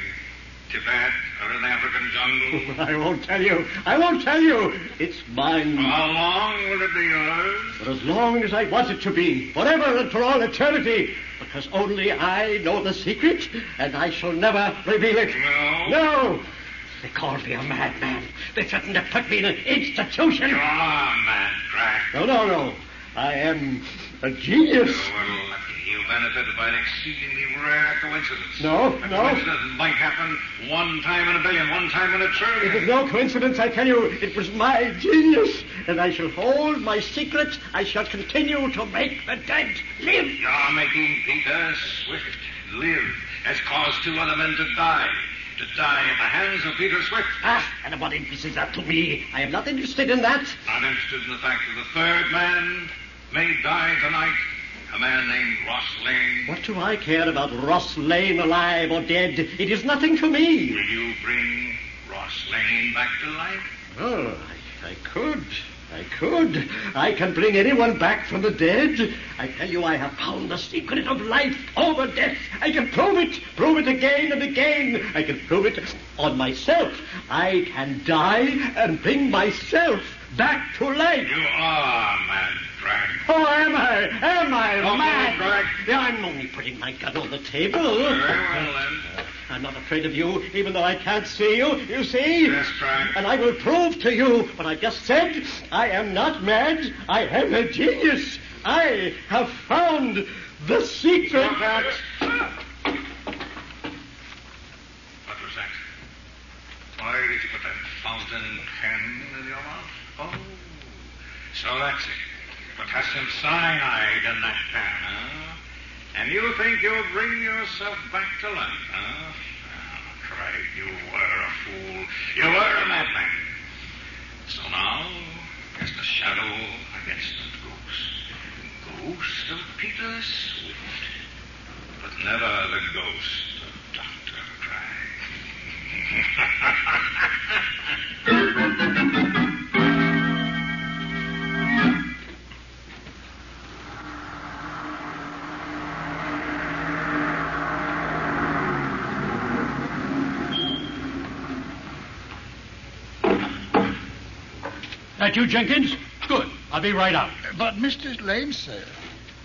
Tibet or an African jungle? I won't tell you. I won't tell you. It's mine. How long will it be yours? For as long as I want it to be. Forever and for all eternity. Because only I know the secret, and I shall never reveal it. No. They called me a madman. They threatened to put me in an institution. You're a mad, Cragg. No. I am a genius. You benefited by an exceedingly rare coincidence. No. A coincidence might happen one time in a billion, one time in a trillion. It was no coincidence, I tell you. It was my genius. And I shall hold my secret. I shall continue to make the dead live. You're making Peter Swift live has caused two other men to die. to die at the hands of Peter Swift. And what interest is that to me? I am not interested in that. Not interested in the fact that the third man may die tonight. A man named Ross Lane. What do I care about Ross Lane, alive or dead? It is nothing to me. Will you bring Ross Lane back to life? Oh, I could. I can bring anyone back from the dead. I tell you, I have found the secret of life over death. I can prove it again and again. I can prove it on myself. I can die and bring myself back to life. You are mad, Drag. Oh, am I? Am I mad? Drag. Yeah, I'm only putting my gun on the table. Very well, then. I'm not afraid of you, even though I can't see you. You see? Yes, Drag. And I will prove to you what I just said. I am not mad. I am a genius. I have found the secret. Stop that. What was that? Why did you put that fountain pen in your mouth? Oh, so that's it. Potassium cyanide in that pen, huh? And you think you'll bring yourself back to life, huh? Oh, Craig, you were a fool. You were a madman. So now, just a shadow against the ghost. Ghost of Peter Swift. But never the ghost of Dr. Craig. That you, Jenkins? Good. I'll be right out. But Mr. Lane, sir,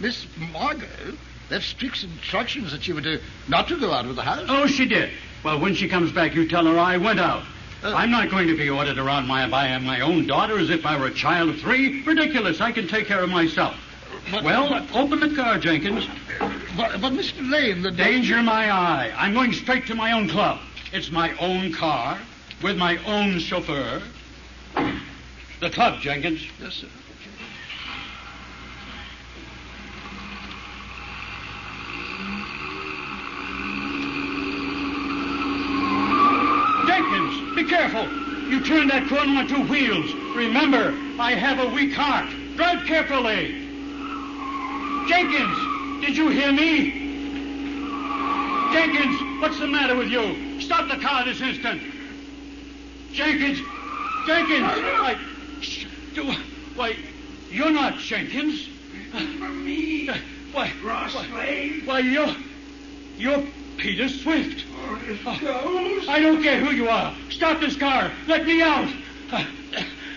Miss Margot left strict instructions that you were not to go out of the house. Oh, she did. Well, when she comes back, you tell her I went out. I'm not going to be ordered around by my own daughter as if I were a child of 3. Ridiculous. I can take care of myself. Open the car, Jenkins. But Mr. Lane, the danger my eye. I'm going straight to my own club. It's my own car with my own chauffeur. The club, Jenkins. Yes, sir. Jenkins, be careful. You turn that corner on 2 wheels. Remember, I have a weak heart. Drive carefully. Jenkins, did you hear me? Jenkins, what's the matter with you? Stop the car this instant. Jenkins, why, you're not Jenkins. For me. Why, Ross Lane. Why, you're Peter Swift. Ghost? I don't care who you are. Stop this car. Let me out.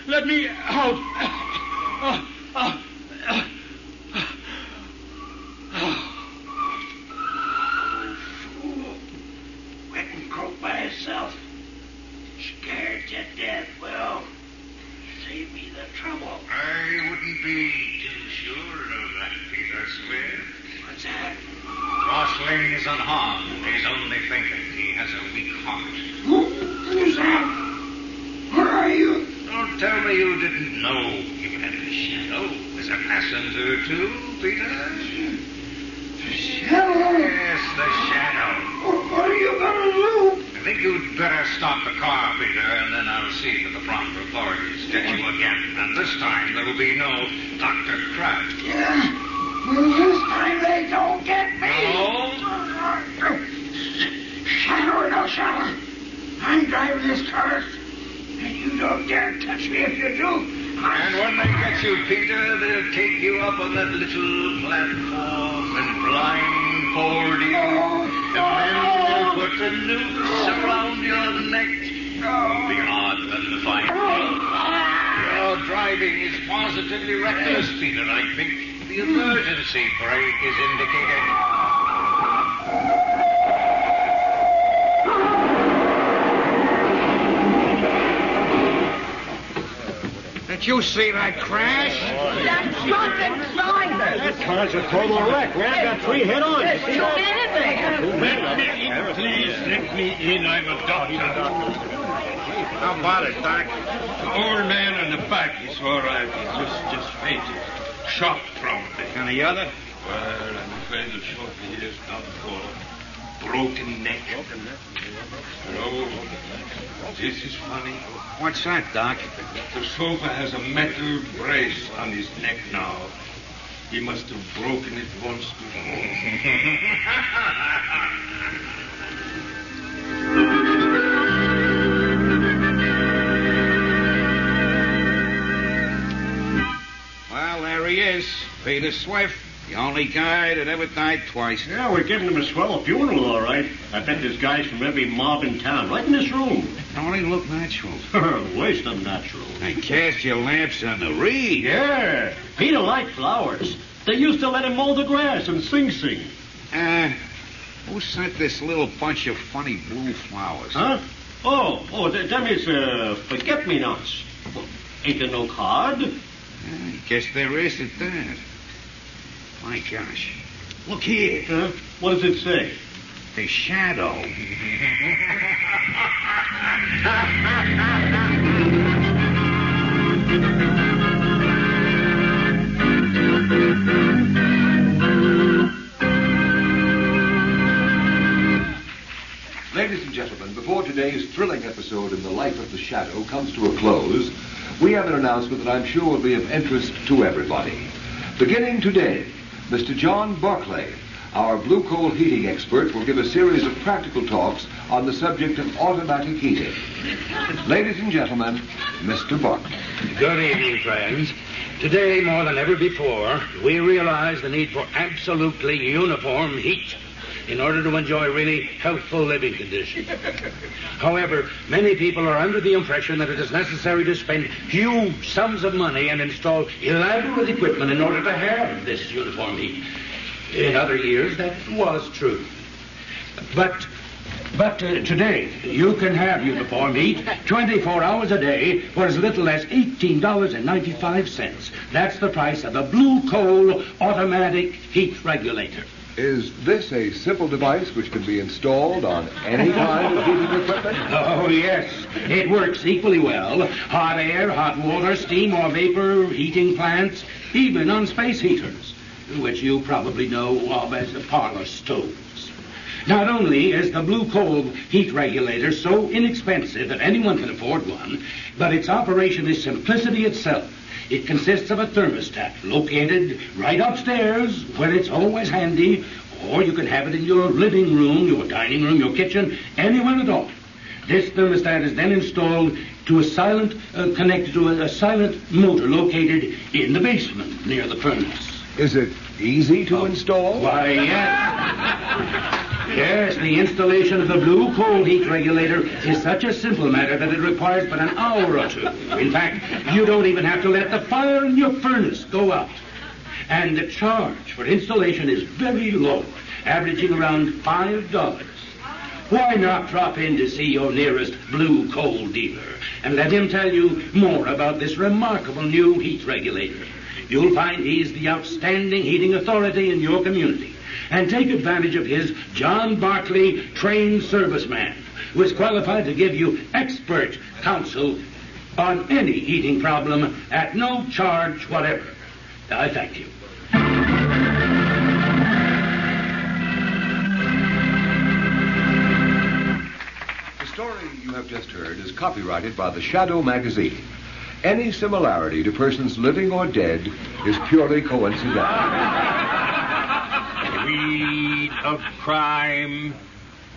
Let me out. Fool. Went and croaked by himself. Scared to death. Well, save me the trouble. I wouldn't be too sure of that, Peter Swift. What's that? Ross Lane is unharmed. He's only thinking. He has a weak heart. Who's that? Where are you? Don't tell me you didn't know you had a shadow as a passenger, too, Peter. The shadow? Yes, the shadow. What are you going to do? I think you'd better stop the car, Peter, and then I'll see that the proper authorities get you again. And this time there will be no Dr. Kraft. Yeah. Well, this time they don't get me. No? Shadow or no shadow, I'm driving this car, and you don't dare touch me if you do. And when they get you, Peter, they'll take you up on that little platform and blindfold you. And then they'll put a noose around your neck. It'll be hard for them to find you. Your driving is positively reckless, Peter. I think the emergency brake is indicated. Did you see that crash? That truck inside us. That car's a total wreck, man. Got 3 head-ons. Please let me in. I'm a doctor. How about it, Doc? The old man in the back, he's all right. He's just fainted. Shock, probably. And the other? Well, I'm afraid the chauffeur is done for. broken neck. Oh, this is funny. What's that, Doc? The sofa has a metal brace on his neck now. He must have broken it once before. Well, there he is. Peter Swift. The only guy that ever died twice. Yeah, we're giving him a swell funeral, all right. I bet there's guys from every mob in town, right in this room. Don't he look natural? Waste of natural. Hey, cast your lamps on the reed. Yeah. Peter liked flowers. They used to let him mow the grass and sing. Who sent this little bunch of funny blue flowers? Huh? Oh, them is forget-me-nots. Well, ain't there no card? I guess there is at that. My gosh. Look here. What does it say? The shadow. Ladies and gentlemen, before today's thrilling episode in the life of the shadow comes to a close, we have an announcement that I'm sure will be of interest to everybody. Beginning today, Mr. John Barclay, our blue coal heating expert, will give a series of practical talks on the subject of automatic heating. Ladies and gentlemen, Mr. Barclay. Good evening, friends. Today, more than ever before, we realize the need for absolutely uniform heat in order to enjoy really healthful living conditions. However, many people are under the impression that it is necessary to spend huge sums of money and install elaborate equipment in order to have this uniform heat. In other years, that was true. But today, you can have uniform heat 24 hours a day for as little as $18.95. That's the price of a blue coal automatic heat regulator. Is this a simple device which can be installed on any kind of heating equipment? Oh, yes. It works equally well. Hot air, hot water, steam or vapor heating plants, even on space heaters, which you probably know of as parlor stoves. Not only is the blue coal heat regulator so inexpensive that anyone can afford one, but its operation is simplicity itself. It consists of a thermostat located right upstairs where it's always handy, or you can have it in your living room, your dining room, your kitchen, anywhere at all. This thermostat is then installed to connected to a silent motor located in the basement near the furnace. Is it easy to install? Why, yes. Yes, the installation of the blue coal heat regulator is such a simple matter that it requires but an hour or two. In fact, you don't even have to let the fire in your furnace go out. And the charge for installation is very low, averaging around $5. Why not drop in to see your nearest blue coal dealer and let him tell you more about this remarkable new heat regulator? You'll find he's the outstanding heating authority in your community. And take advantage of his John Barclay trained serviceman, who is qualified to give you expert counsel on any heating problem at no charge whatever. I thank you. The story you have just heard is copyrighted by the Shadow magazine. Any similarity to persons living or dead is purely coincidental. Weed of crime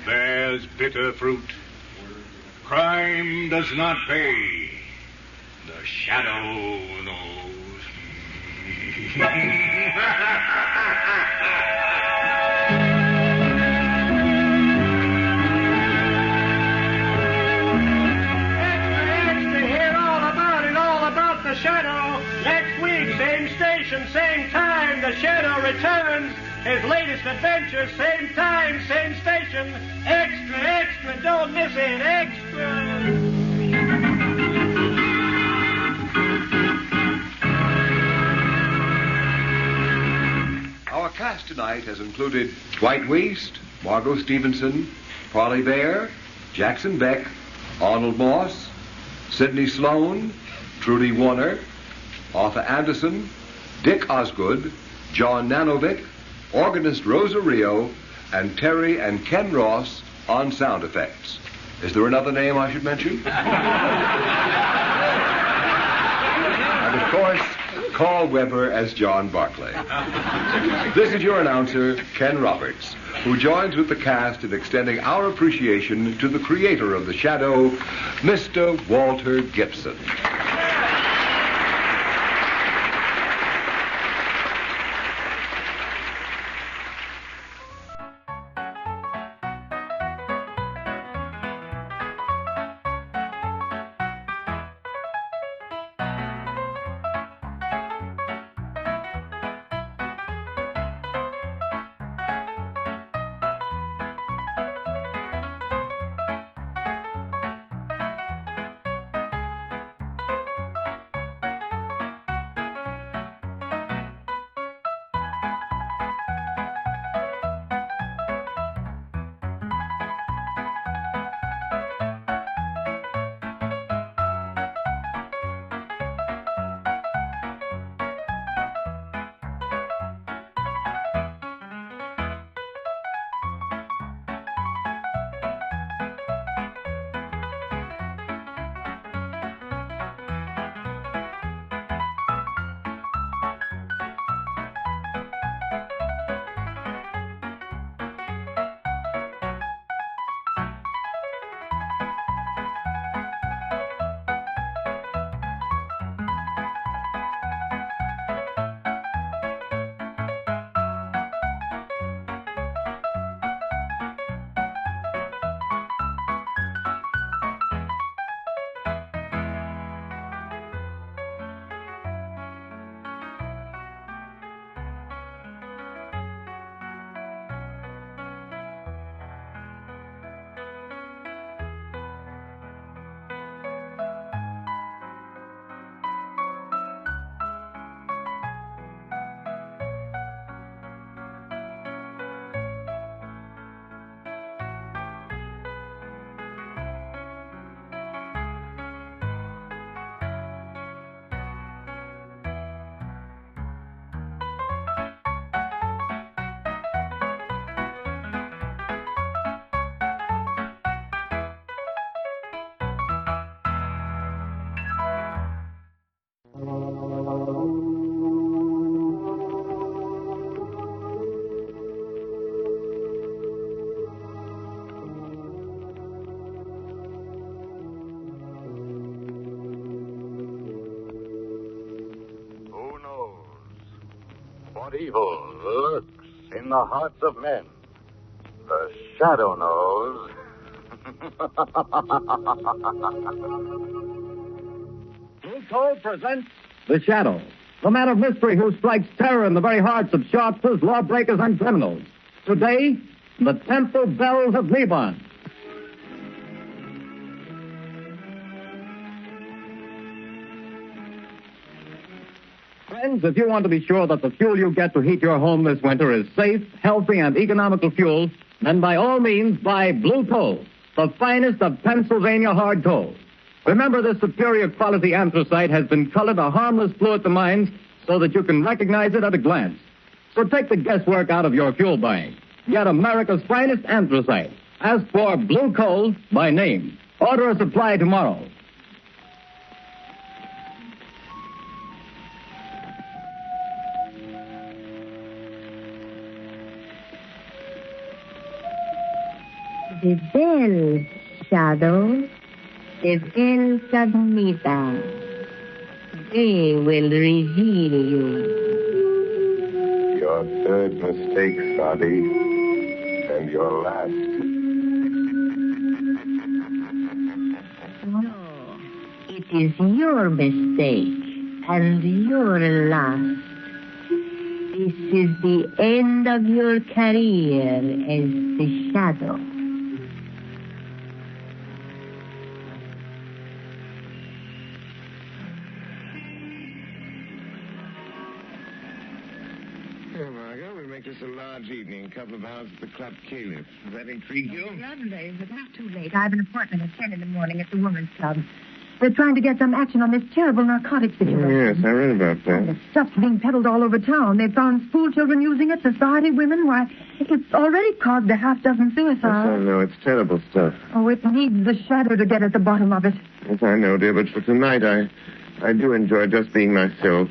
bears bitter fruit. Crime does not pay. The shadow knows. Shadow. Next week, same station, same time, the Shadow returns. His latest adventures, same time, same station. Extra, extra, don't miss it, extra. Our cast tonight has included Dwight Waste, Margot Stevenson, Parley Bear, Jackson Beck, Arnold Moss, Sidney Sloan, Trudy Warner, Arthur Anderson, Dick Osgood, John Nanovic, organist Rosa Rio, and Terry and Ken Ross on sound effects. Is there another name I should mention? And of course, Carl Weber as John Barclay. This is your announcer, Ken Roberts, who joins with the cast in extending our appreciation to the creator of the shadow, Mr. Walter Gibson. What evil lurks in the hearts of men? The shadow knows. Blue Coal presents The Shadow, the man of mystery who strikes terror in the very hearts of sharpsters, lawbreakers, and criminals. Today, the Temple Bells of Neban. Friends, if you want to be sure that the fuel you get to heat your home this winter is safe, healthy, and economical fuel, then by all means buy Blue Coal, the finest of Pennsylvania hard coal. Remember, this superior quality anthracite has been colored a harmless blue at the mines so that you can recognize it at a glance. So take the guesswork out of your fuel buying. Get America's finest anthracite. Ask for Blue Coal by name. Order a supply tomorrow. The bells, Shadow, the bells of Neban. They will reveal you. Your third mistake, Sadi, and your last. No, it is your mistake and your last. This is the end of your career as the Shadow. This a large evening, a couple of hours at the Club Caliph. Does that intrigue you? Lovely, but not too late. I have an appointment at 10 in the morning at the Women's Club. They're trying to get some action on this terrible narcotic situation. Yes, I read about that. The stuff's being peddled all over town. They found school children using it, society women. Why, it's already caused a half-dozen suicides. Yes, I know. It's terrible stuff. Oh, it needs the shadow to get at the bottom of it. Yes, I know, dear, but for tonight I do enjoy just being myself.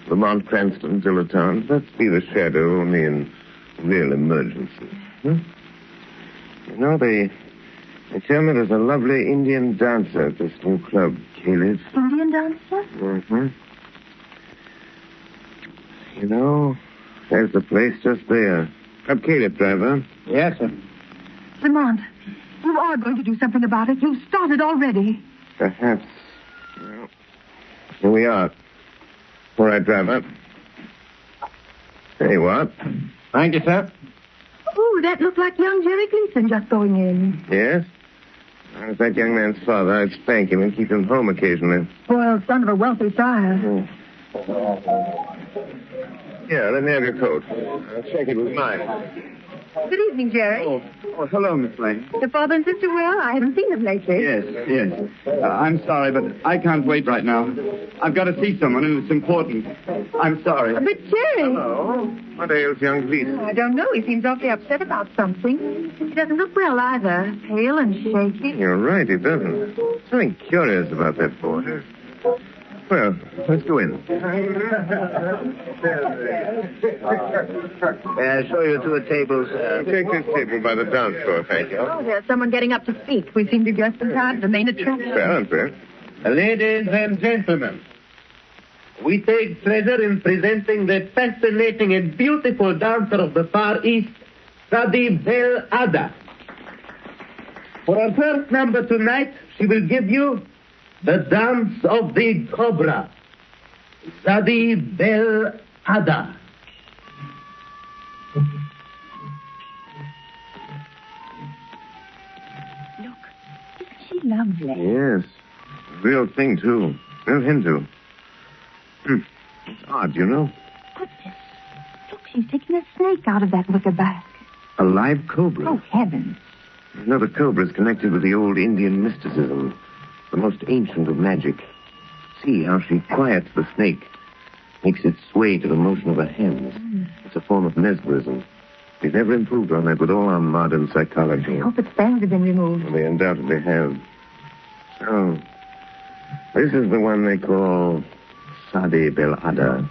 Lamont Cranston, dilettante. Let's be the shadow only in real emergencies. Hmm? You know, they tell me there's a lovely Indian dancer at this new club, Caleb. Indian dancer? Mm-hmm. You know, there's the place just there. Up, Caleb, driver. Yes, sir. Lamont, you are going to do something about it. You've started already. Perhaps. Well, here we are. All right, driver. Say what? Thank you, sir. Oh, that looked like young Jerry Gleason just going in. Yes? I was that young man's father. I'd spank him and keep him home occasionally. Spoiled son of a wealthy sire. Yeah, let me have your coat. I'll check it with mine. Good evening, Jerry. Oh, hello, Miss Lane. Your father and sister well? I haven't seen them lately. Yes. I'm sorry, but I can't wait right now. I've got to see someone, and it's important. I'm sorry. But, Jerry... Hello. What ails young Gleason? I don't know. He seems awfully upset about something. He doesn't look well either. Pale and shaky. You're right, he doesn't. Something curious about that boy. Well, let's go in. May I show you to the tables? Take this table by the dance floor, thank you. Oh, there's someone getting up to speak. We seem to be just in time for the main attraction. Well, unfair. Ladies and gentlemen, we take pleasure in presenting the fascinating and beautiful dancer of the Far East, Sadi Bel Ada. For our first number tonight, she will give you the dance of the cobra. Sadi Bel Ada. Look, isn't she lovely? Yes. Real thing, too. Real Hindu. It's odd, you know. Goodness. Look, she's taking a snake out of that wicker bag. A live cobra. Oh, heavens. You know, the cobra is connected with the old Indian mysticism. The most ancient of magic. See how she quiets the snake. Makes it sway to the motion of her hands. It's a form of mesmerism. We've never improved on that with all our modern psychology. I hope its fangs have been removed. They undoubtedly have. So, this is the one they call Sadi Bel Ada.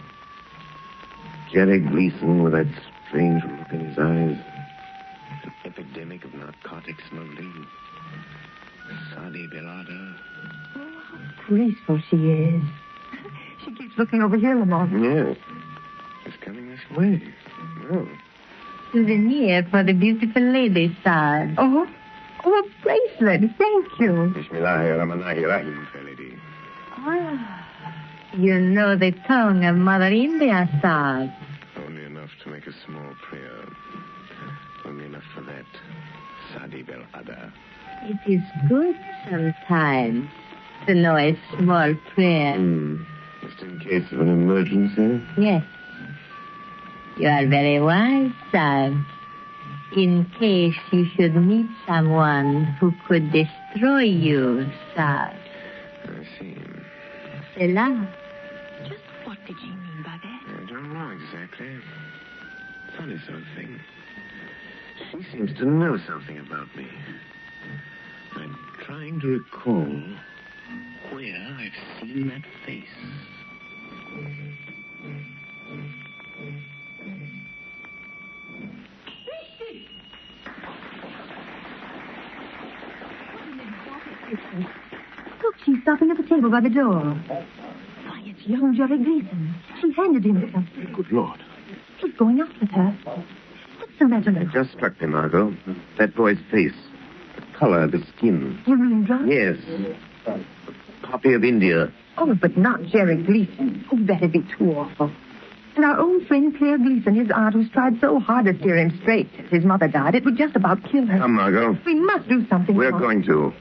Jerry Gleason with that strange look in his eyes. An epidemic of narcotic smuggling. Sadi Bel Ada. Graceful she is. She keeps looking over here, Lamont. Yes. She's coming this way. Oh. Souvenir for the beautiful lady, sir. Oh, a bracelet. Thank you. Bismillahirrahmanirrahim, fair lady. Ah, you know the tongue of Mother India, sir. Only enough to make a small prayer. Only enough for that. Sadi Bel Ada. It is good sometimes to know a small prayer. Just in case of an emergency? Yes. You are very wise, sir. In case you should meet someone who could destroy you, sir. I see. Cela. Just what did she mean by that? I don't know exactly. Funny sort of thing. She seems to know something about me. I'm trying to recall where I've seen that face. Look, she's stopping at the table by the door. Why, it's young Jerry Gleason. She handed him something. Good Lord. He's going up with her. What's the matter? It just struck me, Margot. That boy's face. The color, the skin. You mean drunk? Yes. The poppy of India. Oh, but not Jerry Gleason. Oh, that'd be too awful. And our old friend Claire Gleason, his aunt, who's tried so hard to steer him straight since his mother died, it would just about kill her. Come, Margot. We must do something. We're going to.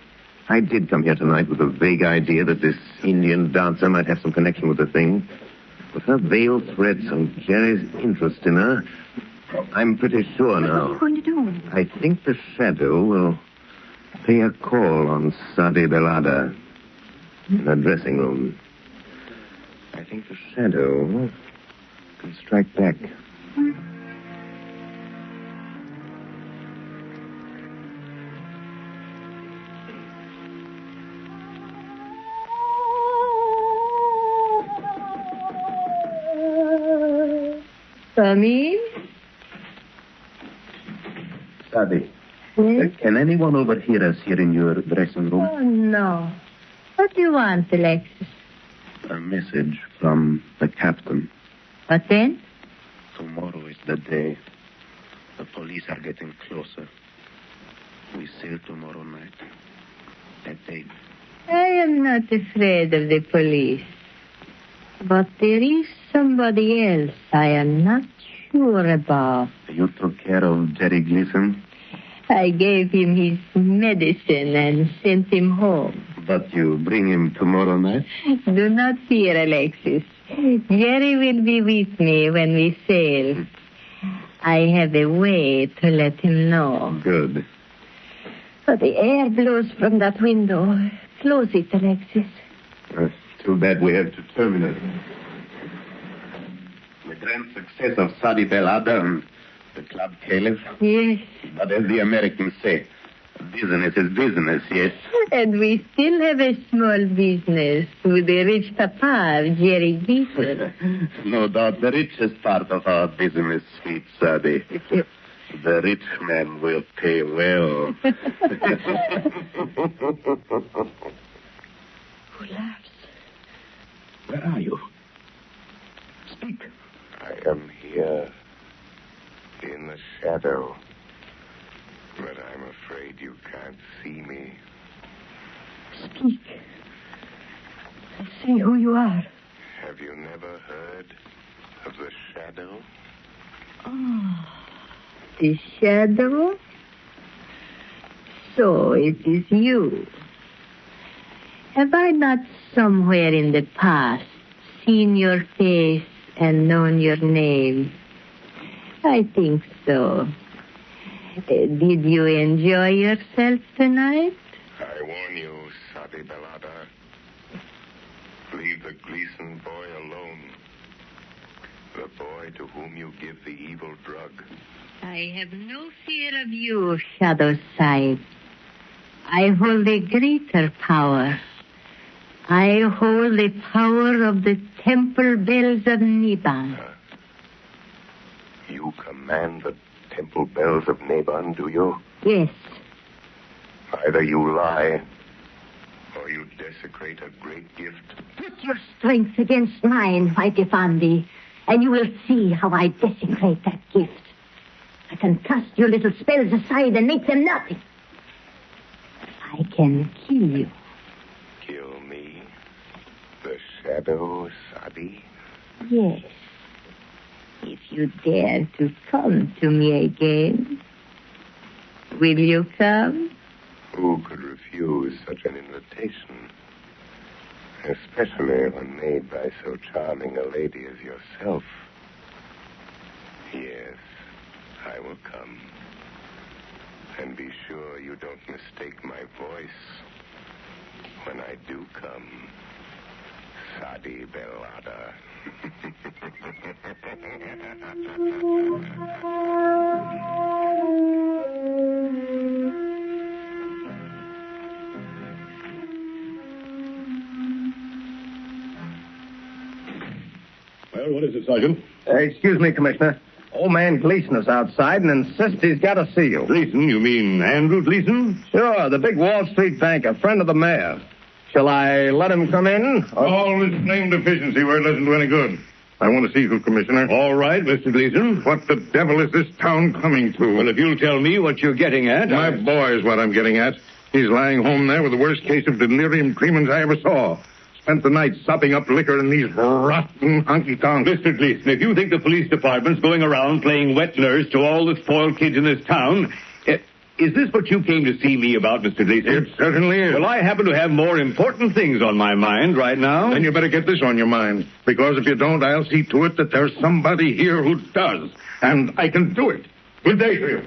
I did come here tonight with a vague idea that this Indian dancer might have some connection with the thing. With her veiled threats and Jerry's interest in her, I'm pretty sure now. What are you going to do? I think the shadow will pay a call on Sadi Bel Ada. In the dressing room. I think the shadow can strike back. Come in. Sadie, can anyone overhear us here in your dressing room? Oh, no. What do you want, Alexis? A message from the captain. What then? Tomorrow is the day. The police are getting closer. We sail tomorrow night. At 8. I am not afraid of the police. But there is somebody else I am not sure about. You took care of Jerry Gleason? I gave him his medicine and sent him home. But you bring him tomorrow night? Do not fear, Alexis. Jerry will be with me when we sail. I have a way to let him know. Good. But the air blows from that window. Close it, Alexis. Too bad we have to terminate. The grand success of Sadi Belada and the Club Caliph. Yes. But as the Americans say, business is business, yes? And we still have a small business with the rich papa of Jerry Gleason. No doubt the richest part of our business, sweet Sadi. The rich man will pay well. Who laughs? Where are you? Speak. I am here. In the shadow. But I'm afraid you can't see me. Speak. Say who you are. Have you never heard of the shadow? Oh, the shadow? So it is you. Have I not somewhere in the past seen your face and known your name? I think so. Did you enjoy yourself tonight? I warn you, Sadi Belada. Leave the Gleason boy alone. The boy to whom you give the evil drug. I have no fear of you, Shadow Side. I hold a greater power. I hold the power of the temple bells of Neban. You command the temple bells of Neban, do you? Yes. Either you lie, or you desecrate a great gift. Put your strength against mine, Whitey Fondy, and you will see how I desecrate that gift. I can cast your little spells aside and make them nothing. I can kill you. Kill me? The shadow, Sadi? Yes. If you dare to come to me again, will you come? Who could refuse such an invitation? Especially when made by so charming a lady as yourself. Yes, I will come. And be sure you don't mistake my voice when I do come. Sadi Belada. Well, what is it, Sergeant? Excuse me, Commissioner. Old man Gleason is outside and insists he's got to see you. Gleason? You mean Andrew Gleason? Sure, the big Wall Street banker, friend of the mayor. Shall I let him come in? All this name deficiency word doesn't do any good. I want to see you, Commissioner. All right, Mr. Gleason. What the devil is this town coming to? Well, if you'll tell me what you're getting at... My boy is what I'm getting at. He's lying home there with the worst case of delirium tremens I ever saw. Spent the night sopping up liquor in these rotten honky-tonks. Mr. Gleason, if you think the police department's going around playing wet nurse to all the spoiled kids in this town... Is this what you came to see me about, Mr. Gleason? It certainly is. Well, I happen to have more important things on my mind right now. Then you better get this on your mind. Because if you don't, I'll see to it that there's somebody here who does. And I can do it. Good day to you.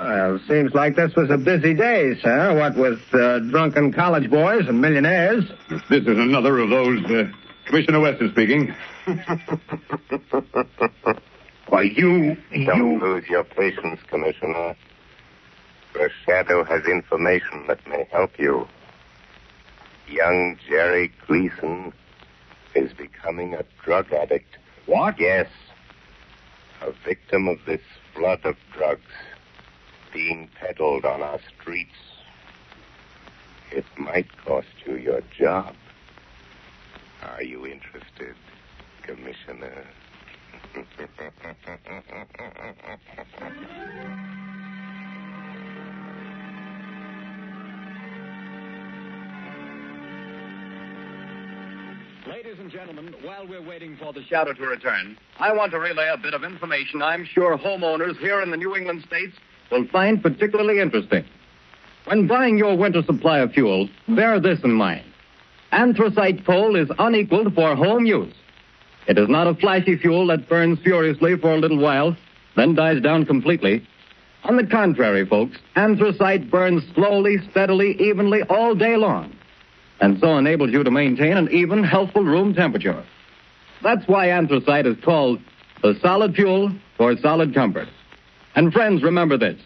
Well, seems like this was a busy day, sir. What with drunken college boys and millionaires. This is another of those, Commissioner Weston speaking. Why, you... Don't lose your patience, Commissioner. The Shadow has information that may help you. Young Jerry Gleason is becoming a drug addict. What? Yes. A victim of this flood of drugs being peddled on our streets. It might cost you your job. Are you interested, Commissioner? Ladies and gentlemen, while we're waiting for the Shadow to return, I want to relay a bit of information I'm sure homeowners here in the New England states will find particularly interesting. When buying your winter supply of fuel, bear this in mind. Anthracite coal is unequaled for home use. It is not a flashy fuel that burns furiously for a little while, then dies down completely. On the contrary, folks, anthracite burns slowly, steadily, evenly all day long, and so enables you to maintain an even, healthful room temperature. That's why anthracite is called the solid fuel for solid comfort. And friends, remember this.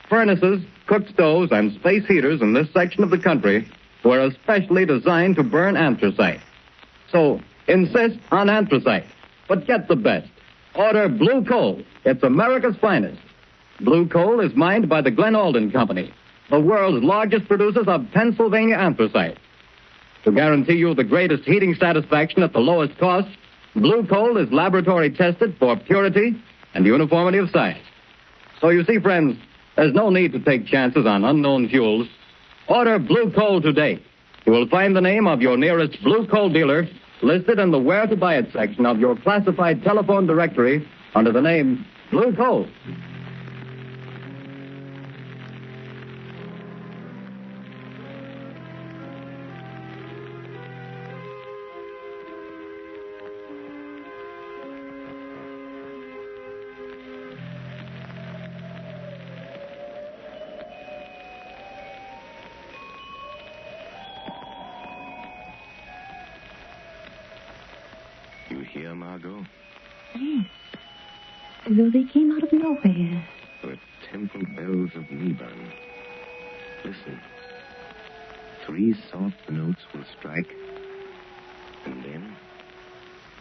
Furnaces, cook stoves, and space heaters in this section of the country were especially designed to burn anthracite. So, insist on anthracite, but get the best. Order blue coal. It's America's finest. Blue coal is mined by the Glen Alden Company, the world's largest producers of Pennsylvania anthracite. To guarantee you the greatest heating satisfaction at the lowest cost, blue coal is laboratory tested for purity and uniformity of size. So you see, friends, there's no need to take chances on unknown fuels. Order blue coal today. You will find the name of your nearest blue coal dealer listed in the Where to Buy It section of your classified telephone directory under the name Blue Coal. You hear, Margot? Yes. As though they came out of nowhere. The temple bells of Neban. Listen. 3 soft notes will strike, and then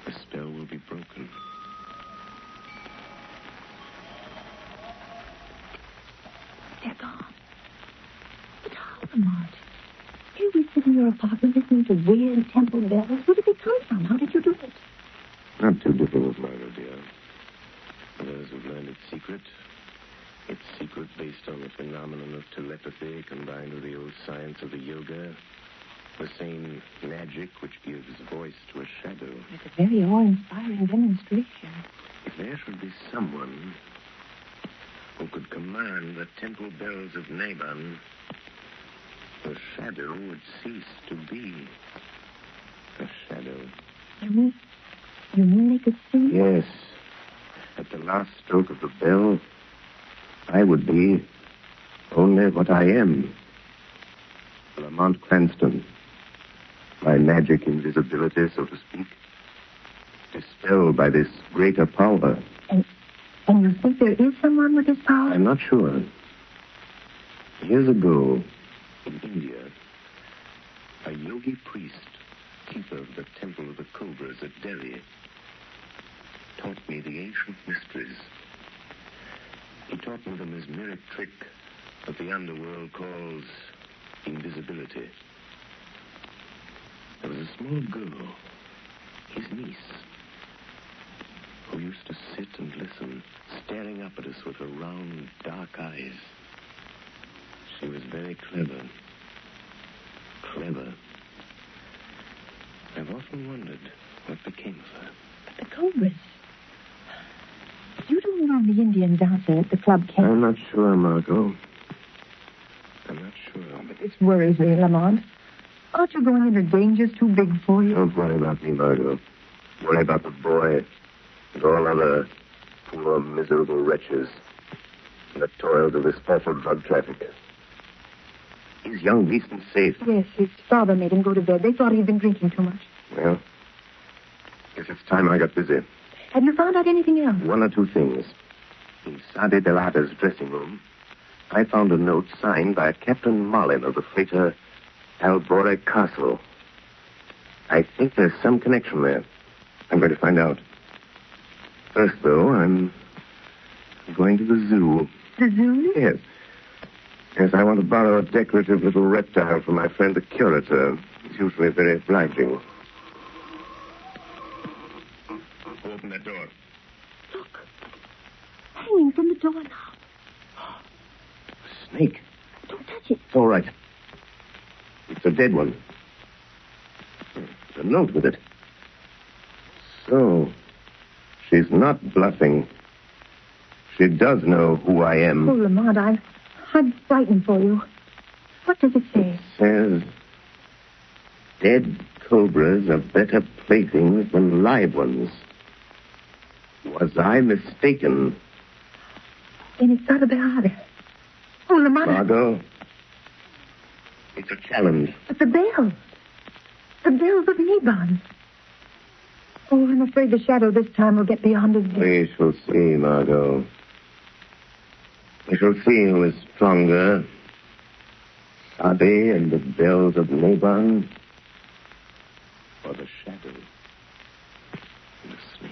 the spell will be broken. They're gone. But how, Lamont? Here we sit in your apartment listening to weird temple bells. Where did they come from? How did you do it? Not too difficult, Margot, dear. Others have learned its secret. Its secret based on the phenomenon of telepathy combined with the old science of the yoga. The same magic which gives voice to a shadow. It's a very awe-inspiring demonstration. If there should be someone who could command the temple bells of Neban, the shadow would cease to be a shadow. You mean they could sing? Yes. At the last stroke of the bell, I would be only what I am. Lamont Cranston. My magic invisibility, so to speak, dispelled by this greater power. And you think there is someone with this power? I'm not sure. Years ago, in India, a yogi priest, keeper of the Temple of the Cobras at Delhi, taught me the ancient mysteries. He taught me the mesmeric trick that the underworld calls invisibility. There was a small girl, his niece, who used to sit and listen, staring up at us with her round, dark eyes. She was very clever. Clever. I've often wondered what became of her. But the Cobras. You don't know the Indian dancer at the club camp? I'm not sure, Margot. I'm not sure. Oh, but this worries me, Lamont. Aren't you going into dangers too big for you? Don't worry about me, Margot. Worry about the boy and all other poor, miserable wretches. in the toils of this awful drug traffic. Is young Gleason safe? Yes, his father made him go to bed. They thought he'd been drinking too much. Well, guess it's time I got busy. Have you found out anything else? One or two things. In Sade Delata's dressing room, I found a note signed by Captain Marlin of the freighter Albore Castle. I think there's some connection there. I'm going to find out. First, though, I'm going to the zoo. The zoo? Yes. Yes, I want to borrow a decorative little reptile from my friend the curator. He's usually very obliging. Open that door. Hanging from the door now. Snake. Don't touch it. It's all right. It's a dead one. A note with it. So, she's not bluffing. She does know who I am. Oh, Lamont, I'm frightened for you. What does it say? It says, dead cobras are better playthings than live ones. Was I mistaken? Then it's got to be harder. Oh, Lamont. Margot, it's a challenge. But the bells. The bells of Neban. Oh, I'm afraid the shadow this time will get beyond us. We shall see, Margot. We shall see who is stronger. Sade and the bells of Neban, or the shadow and the snake.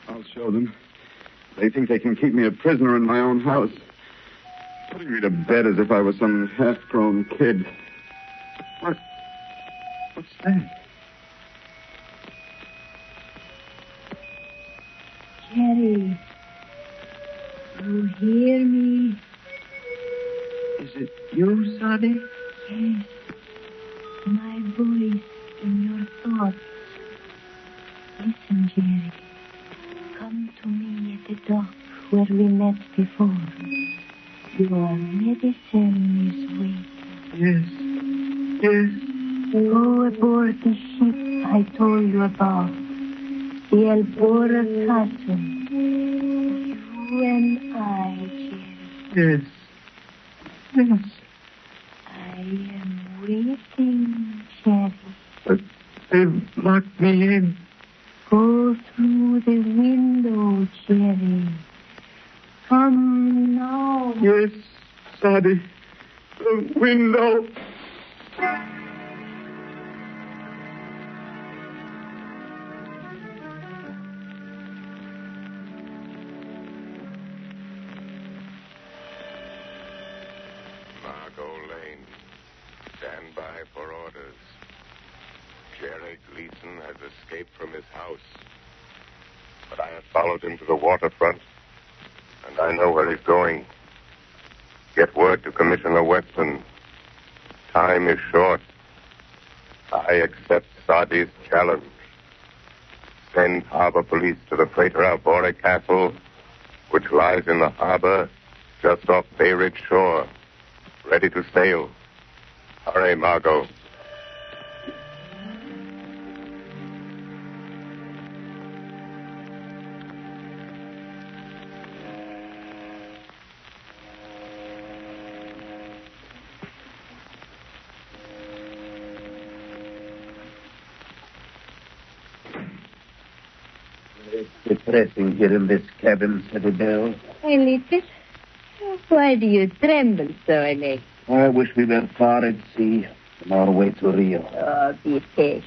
I'll show them. They think they can keep me a prisoner in my own house, putting me to bed as if I was some half-grown kid. What's that? Jerry, you hear me? Is it you, Sade? Yes. My voice in your thoughts. Listen, Jerry. Come to me at the dock where we met before. Your medicine is waiting. Yes. Go aboard the ship I told you about. The Albora Castle. You and I, Jerry. Yes. Yes. I am waiting, Jerry. But they've locked me in. Go through the window, Jerry. Come now. Yes, Sade. The window. Margot Lane, stand by for orders. Jerry Gleason has escaped from his house. But I have followed him to the waterfront, and I know where he's going. Get word to Commissioner Weston. Time is short. I accept Sade's challenge. Send harbor police to the freighter Albore Castle, which lies in the harbor just off Bay Ridge shore, ready to sail. Hurry, Margot. It's depressing here in this cabin, Sadie Bell. A little. Why do you tremble so, Alex? I wish we were far at sea on our way to Rio. Oh, be patient.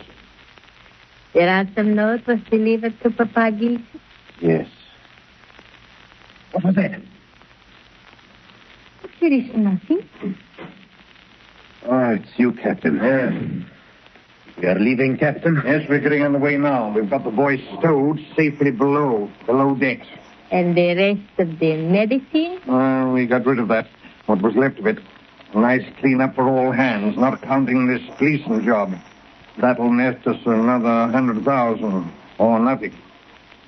The ransom note was delivered to Papa Gleason? Yes. What was that? There is nothing. Oh, it's you, Captain. Yes. We are leaving, Captain? Yes, we're getting on the way now. We've got the boys stowed safely below decks. And the rest of the medicine? We got rid of that. What was left of it. A nice clean-up for all hands, not counting this Gleason job. That'll net us another 100,000, or nothing.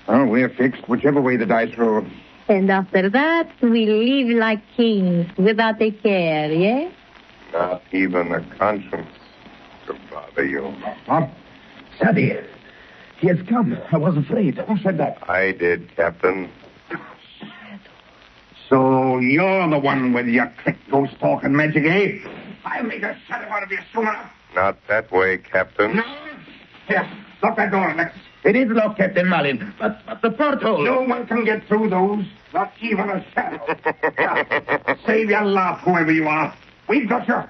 Well, we're fixed whichever way the dice roll. And after that, we live like kings, without a care, yes? Not even a conscience to bother you. Bob? Sadie, he has come. I was afraid. Who said that? I did, Captain. So you're the one with your trick ghost talk and magic, eh? I'll make a shadow out of you soon enough. Not that way, Captain. No. Here, lock that door, Alex. It is locked, Captain Malin, but the porthole... No one can get through those, not even a shadow. Now, save your laugh, whoever you are. We've got you.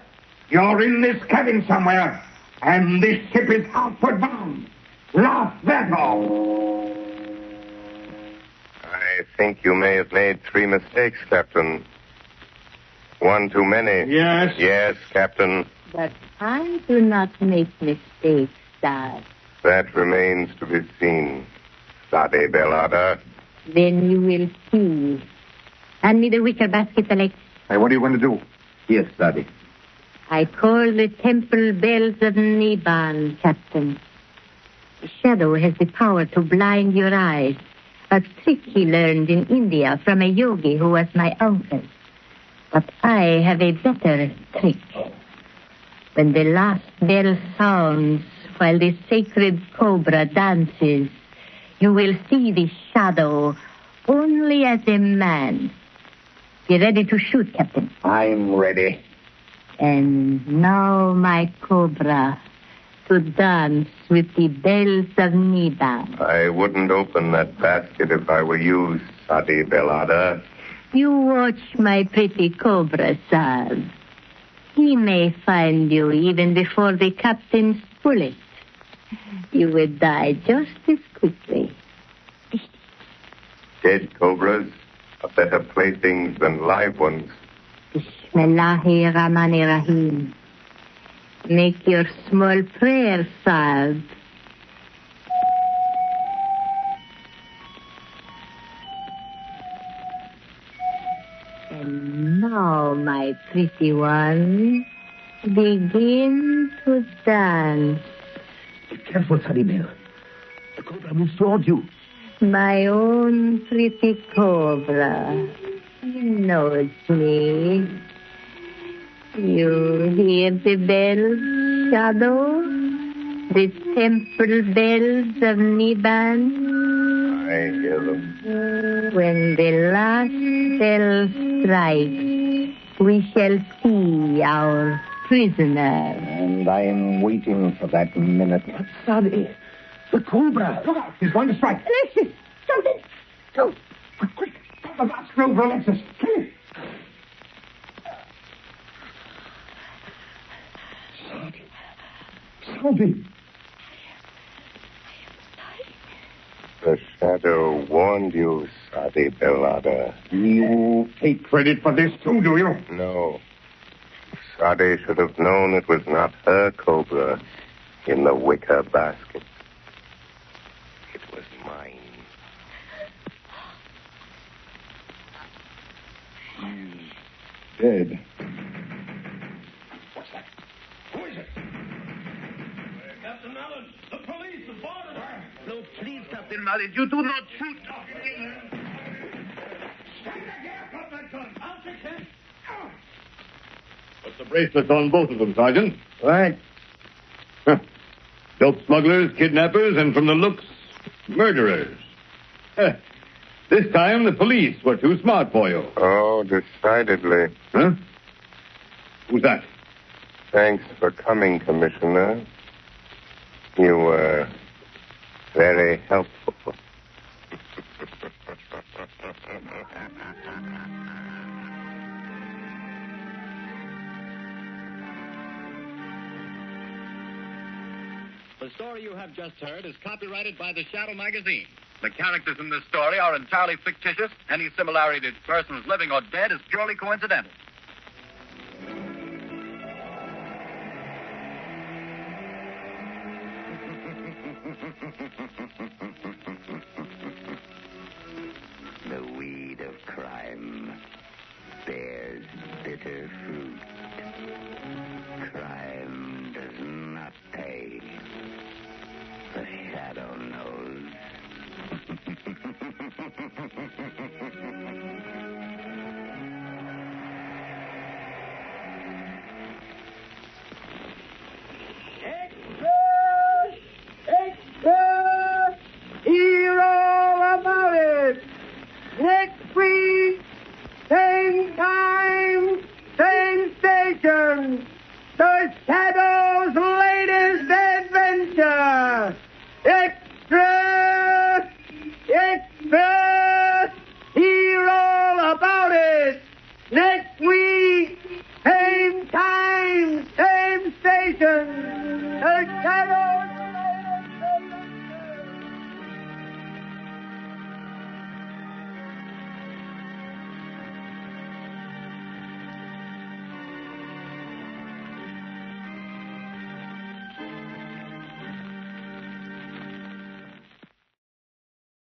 You're in this cabin somewhere, and this ship is outward bound. Laugh that off. I think you may have made 3 mistakes, Captain. One too many. Yes? Yes, Captain. But I do not make mistakes, sir. That remains to be seen, Sade Belada. Then you will see. Hand me the wicker basket, Alex. Hey, what are you going to do? Yes, Sade. I call the temple bells of Neban, Captain. The shadow has the power to blind your eyes. A trick he learned in India from a yogi who was my uncle. But I have a better trick. When the last bell sounds while the sacred cobra dances, you will see the shadow only as a man. Be ready to shoot, Captain. I'm ready. And now, my cobra, to dance with the bells of Neban. I wouldn't open that basket if I were you, Sade Belada. You watch my pretty cobra, sir. He may find you even before the captain's bullet. You would die just as quickly. Dead cobras are better playthings than live ones. Bismillahirrahmanirrahim. Make your small prayer, sir. And now, my pretty one, begin to dance. Be careful, Sadibel. The cobra moves toward you. My own pretty cobra. He knows me. You hear the bells, Shadow? The temple bells of Neban? I hear them. When the last bell strikes, we shall see our prisoner. And I'm waiting for that minute. But, Sadi, the cobra. Look out, he's going to strike. Alexis, something. Go. Quick. The last row for Alexis. Come here. Sadi. The shadow warned you, Sadi Belada. You take credit for this too, do you? No. Sadi should have known it was not her cobra in the wicker basket. It was mine. He's dead. What's that? Who is it? Captain Allen, the police have boarded her. No, please, Captain Malin, you do not shoot. Stand back here. Drop that gun. I'll take him. Put the bracelets on both of them, Sergeant. Right. Dope smugglers, kidnappers, and from the looks, murderers. This time the police were too smart for you. Oh, decidedly. Huh? Who's that? Thanks for coming, Commissioner. You were very helpful. The story you have just heard is copyrighted by the Shadow magazine. The characters in this story are entirely fictitious. Any similarity to persons living or dead is purely coincidental. The weed of crime bears bitter fruit. Crime does not pay. The shadow knows. Shadow!